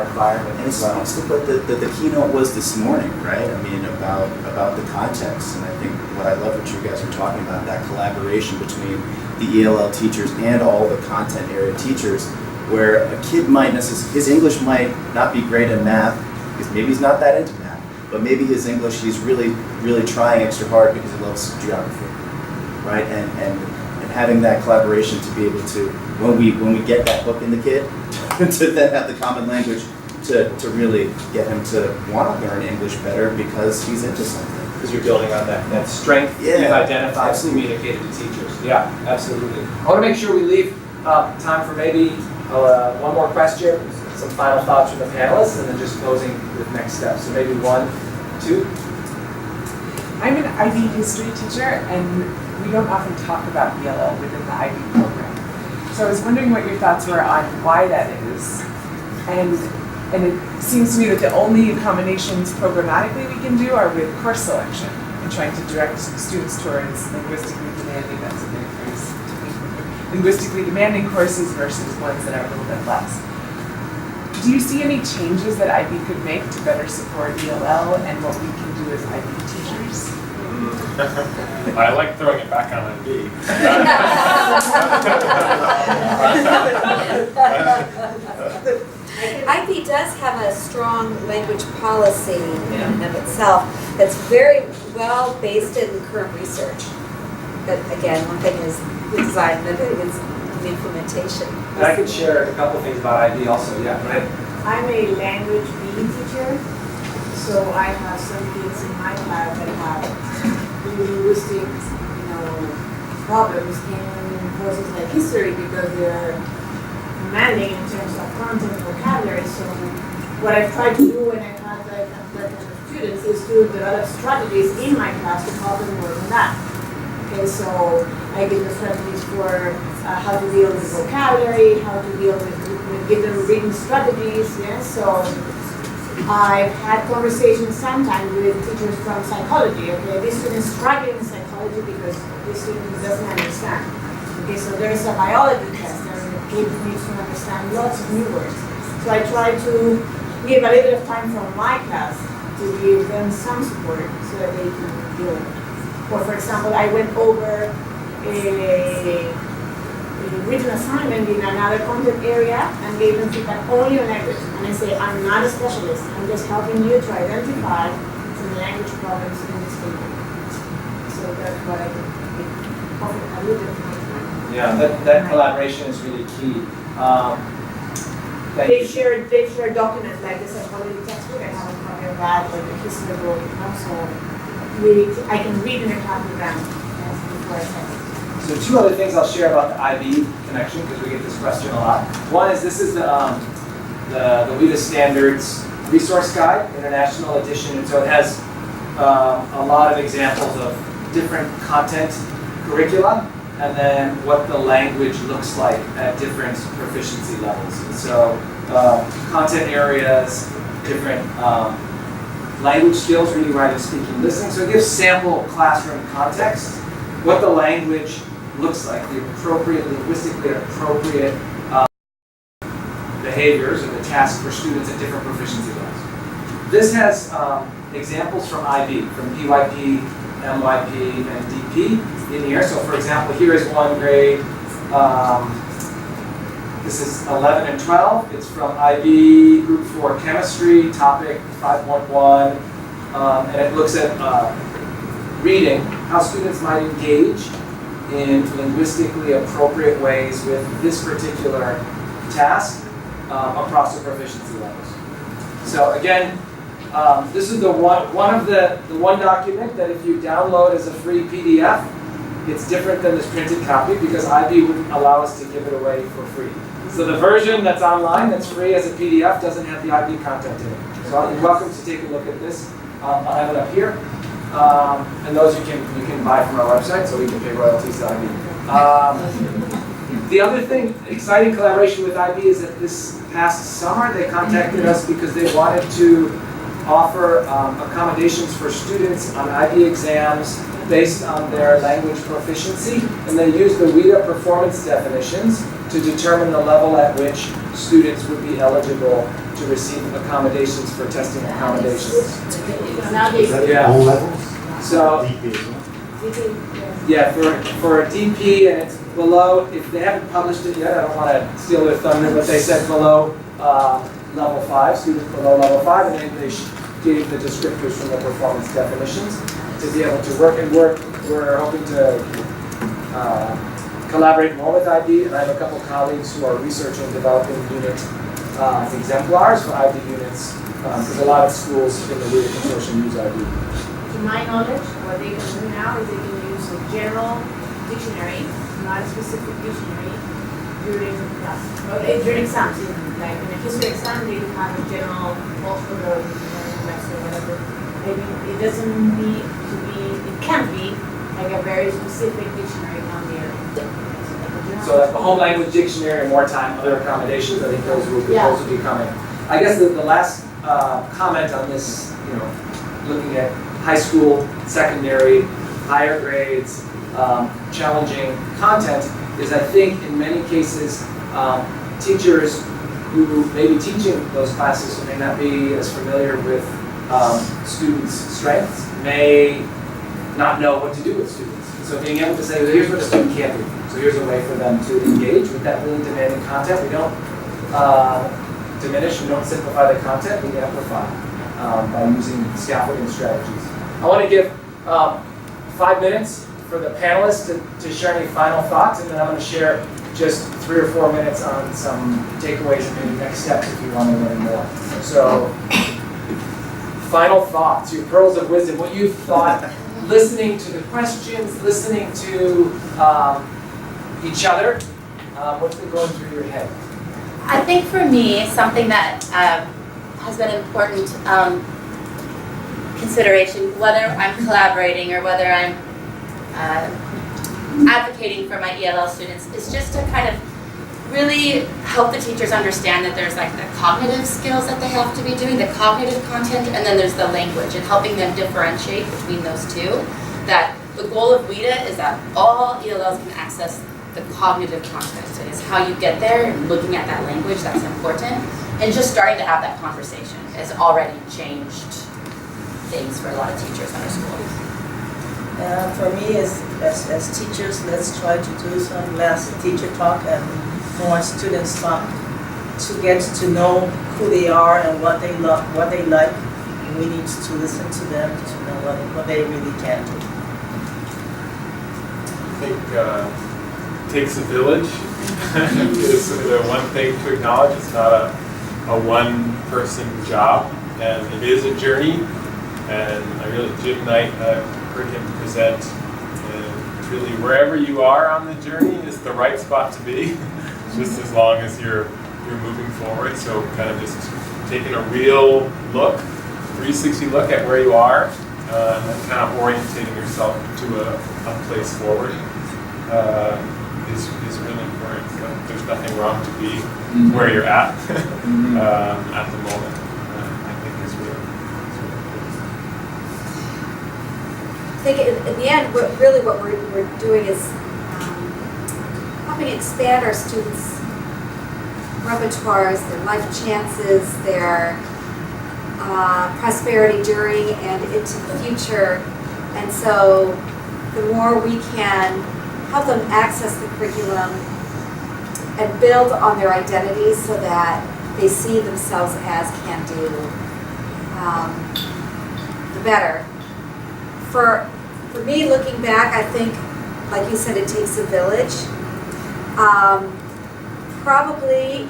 S2: environment
S1: And
S2: as well.
S1: it's what the keynote was this morning, right? I mean, about the context, and I think what I love what you guys are talking about, that collaboration between the EAL teachers and all the content area teachers, where a kid his English might not be great in math, because maybe he's not that into math. But maybe his English, he's really, really trying extra hard because he loves geography, right? And having that collaboration to be able to, when we get that hook in the kid, to then have the common language to really get him to want to learn English better because he's into something.
S2: Because you're building on that strength you've identified and communicated to teachers. Yeah, absolutely. I want to make sure we leave time for maybe one more question, some final thoughts from the panelists, and then just closing with next steps. So maybe 1, 2.
S10: I'm an IB history teacher, and we don't often talk about EAL within the IB program. So I was wondering what your thoughts were on why that is. And it seems to me that the only accommodations programmatically we can do are with course selection and trying to direct students towards linguistically demanding courses versus ones that are a little bit less. Do you see any changes that IB could make to better support EAL and what we can do as IB teachers?
S6: I like throwing it back on IB.
S3: IB does have a strong language policy in and of itself that's very well based in current research. But again, one thing is the design, another thing is the implementation.
S2: And I could share a couple things about IB also. Yeah, go ahead.
S11: I'm a language B teacher, so I have some kids in my class that have linguistic, problems in courses like history because they're demanding in terms of content, vocabulary. So what I've tried to do when I've had that kind of students is to develop strategies in my class to help them work on that. Okay, so I give them strategies for how to deal with vocabulary, how to deal with give them reading strategies. Yeah, so I've had conversations sometimes with teachers from psychology. Okay, this student is struggling in psychology because this student doesn't understand. Okay, so there is a biology test and the kid needs to understand lots of new words. So I try to give a little bit of time from my class to give them some support so that they can deal with it. Or for example, I went over a written assignment in another content area and gave them feedback only on language. And I say, I'm not a specialist. I'm just helping you to identify some language problems in this paper. So that's what I do. A little bit of my time.
S2: Yeah, that collaboration is really key.
S11: They share documents like the psychology textbook. I have a copy copy of that, like a history book, so I can read in a copy of them before I send it.
S2: So two other things I'll share about the IB connection, because we get this question a lot. One is this is the WIDA Standards Resource Guide, International Edition, and so it has a lot of examples of different content curricula, and then what the language looks like at different proficiency levels. And so content areas, different language skills, reading, writing, speaking, listening. So it gives sample classroom context, what the language looks like, the appropriate, linguistically appropriate behaviors or the tasks for students at different proficiency levels. This has examples from IB, from PYP, MYP, and DP in here. So for example, here is one grade, this is 11 and 12. It's from IB Group 4 Chemistry, topic 5.1, and it looks at reading, how students might engage in linguistically appropriate ways with this particular task across the proficiency levels. So again, this is the one document that if you download as a free PDF, it's different than this printed copy because IB wouldn't allow us to give it away for free. So the version that's online, that's free as a PDF, doesn't have the IB content in it. So you're welcome to take a look at this. I'll have it up here. And those you can buy from our website, so we can pay royalties to IB. The other thing, exciting collaboration with IB is that this past summer they contacted us because they wanted to offer accommodations for students on IB exams based on their language proficiency, and they used the WIDA performance definitions to determine the level at which students would be eligible to receive accommodations for testing accommodations. Yeah.
S9: All levels?
S2: So,
S9: DP as well?
S2: yeah, for a DP, and it's below, if they haven't published it yet, I don't want to steal their thunder, but they said below level 5, students below level 5, and then they gave the descriptors from the performance definitions to be able to work. And we're hoping to collaborate more with IB, and I have a couple colleagues who are researching developing unit exemplars for IB units, because a lot of schools in the WIDA consortium use IB.
S11: To my knowledge, what they can do now is they can use a general dictionary, not a specific dictionary, during class, during exams. Like in a history exam, they have a general multiple or whatever. Maybe it doesn't need to be, it can be like a very specific dictionary on there.
S2: So like the home language dictionary and wartime other accommodations, I think those will be coming. I guess the last comment on this, looking at high school, secondary, higher grades, challenging content, is I think in many cases teachers who may be teaching those classes who may not be as familiar with students' strengths may not know what to do with students. So being able to say, well, here's what a student can't do. So here's a way for them to engage with that really demanding content. We don't diminish, we don't simplify the content, we amplify by using scaffolding strategies. I want to give 5 minutes for the panelists to share any final thoughts, and then I'm going to share just 3 or 4 minutes on some takeaways and maybe next steps if you want to learn more. So, final thoughts, your pearls of wisdom, what you've thought listening to the questions, listening to each other, what's been going through your head?
S4: I think for me, something that has been important consideration, whether I'm collaborating or whether I'm advocating for my ELL students, is just to kind of really help the teachers understand that there's like the cognitive skills that they have to be doing, the cognitive content, and then there's the language, and helping them differentiate between those two. That the goal of WIDA is that all ELLs can access the cognitive content. So it's how you get there and looking at that language that's important. And just starting to have that conversation has already changed things for a lot of teachers in our schools.
S5: For me, as teachers, let's try to do some less teacher talk and more students talk to get to know who they are and what they love, what they like. And we need to listen to them to know what they really can do.
S6: I think takes a village is the one thing to acknowledge. It's not a one-person job, and it is a journey. And I really, Jim Knight, heard him present, and really wherever you are on the journey is the right spot to be, just as long as you're moving forward. So kind of just taking a real look, 360 look at where you are, and then kind of orientating yourself to a place forward is really important. So there's nothing wrong to be where you're at at the moment. I think is really
S3: I think in the end, what we're doing is helping expand our students' repertoires, their life chances, their prosperity during and into the future. And so the more we can help them access the curriculum and build on their identities so that they see themselves as can do, the better. For me, looking back, I think, like you said, it takes a village. Probably,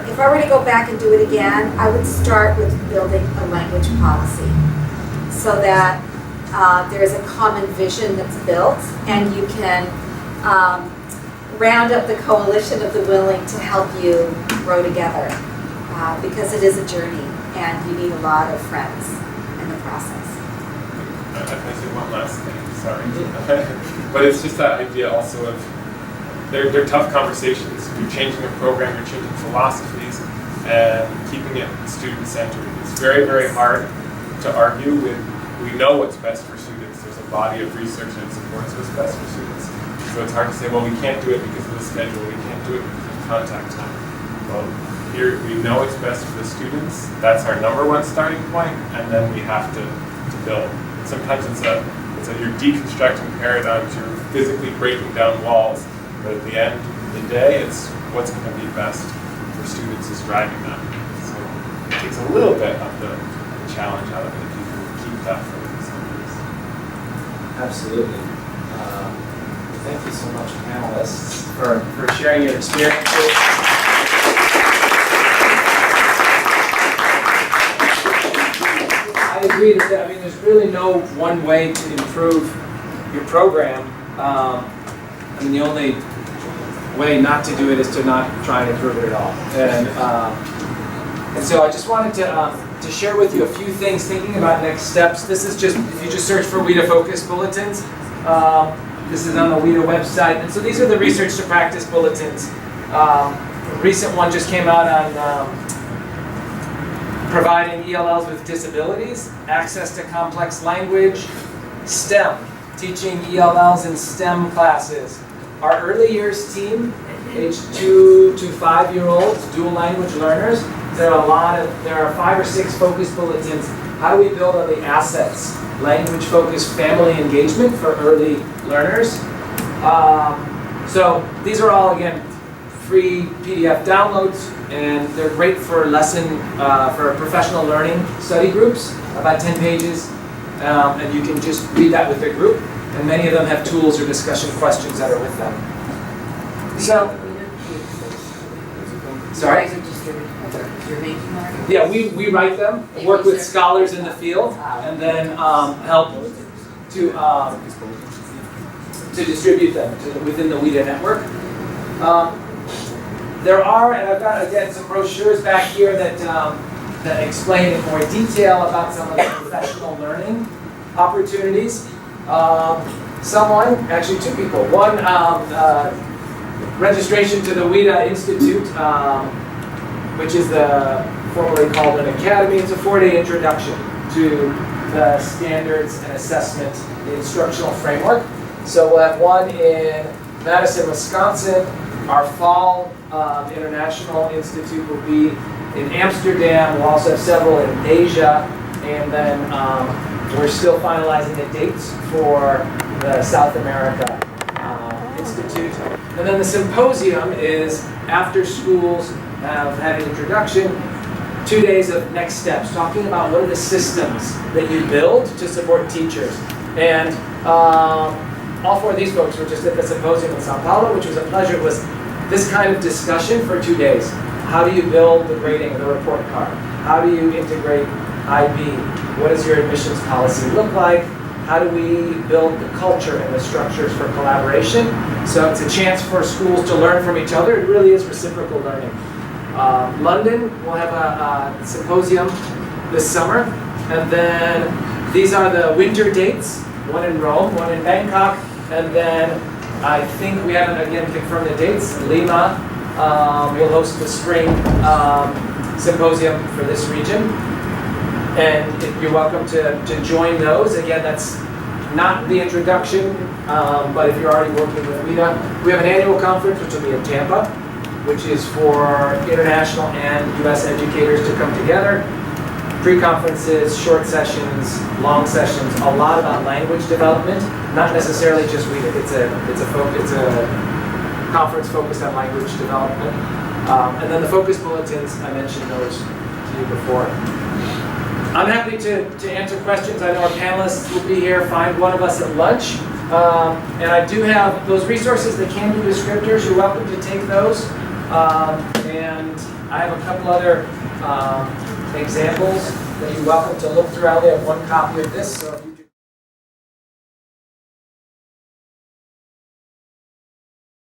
S3: if I were to go back and do it again, I would start with building a language policy so that there's a common vision that's built, and you can round up the coalition of the willing to help you grow together, because it is a journey, and you need a lot of friends in the process.
S6: I say one last thing, sorry. But it's just that idea also of, they're tough conversations. You're changing a program, you're changing philosophies, and keeping it student-centered. It's very, very hard to argue with, we know what's best for students. There's a body of research that supports what's best for students. So it's hard to say, well, we can't do it because of the schedule, we can't do it because of contact time. Well, here, we know it's best for the students. That's our number one starting point, and then we have to build. Sometimes you're deconstructing paradigms, you're physically breaking down walls, but at the end of the day, it's what's going to be best for students is driving that. So it takes a little bit of the challenge out of it if you can keep that focus on this.
S2: Absolutely. Thank you so much, panelists, for sharing your experiences. I agree that there's really no one way to improve your program. The only way not to do it is to not try and improve it at all. And so I just wanted to share with you a few things thinking about next steps. This is just, if you just search for WIDA Focus Bulletins, this is on the WIDA website. And so these are the Research to Practice Bulletins. A recent one just came out on providing ELLs with disabilities, access to complex language, STEM, teaching ELLs in STEM classes. Our early years team, age 2 to 5-year-olds, dual language learners, there are 5 or 6 focus bulletins. How do we build on the assets? Language focused family engagement for early learners. So these are all, again, free PDF downloads, and they're great for for professional learning study groups, about 10 pages, and you can just read that with their group, and many of them have tools or discussion questions that are with them. So, sorry? Yeah, we write them, work with scholars in the field, and then help to distribute them within the WIDA network. There are, and I've got, again, some brochures back here that explain in more detail about some of the professional learning opportunities. Actually 2 people. One, registration to the WIDA Institute, which is formerly called an academy. It's a 4-day introduction to the standards and assessment, the instructional framework. So we'll have one in Madison, Wisconsin. Our fall International Institute will be in Amsterdam. We'll also have several in Asia. And then we're still finalizing the dates for the South America Institute. And then the symposium is after schools have had an introduction, 2 days of next steps, talking about what are the systems that you build to support teachers. And all 4 of these folks were just at the symposium in Sao Paulo, which was a pleasure. It was this kind of discussion for 2 days. How do you build the grading, the report card? How do you integrate IB? What does your admissions policy look like? How do we build the culture and the structures for collaboration? So it's a chance for schools to learn from each other. It really is reciprocal learning. London will have a symposium this summer. And then these are the winter dates, one in Rome, one in Bangkok, and then I think we haven't again confirmed the dates. Lima will host the spring symposium for this region. And you're welcome to join those. Again, that's not the introduction, but if you're already working with WIDA, we have an annual conference which will be in Tampa, which is for international and US educators to come together. Pre-conferences, short sessions, long sessions, a lot about language development, not necessarily just WIDA. It's a conference focused on language development. And then the focus bulletins, I mentioned those to you before. I'm happy to answer questions. I know our panelists will be here. Find one of us at lunch. And I do have those resources, the can-do descriptors. You're welcome to take those. And I have a couple other examples that you're welcome to look through. I only have one copy of this, so if you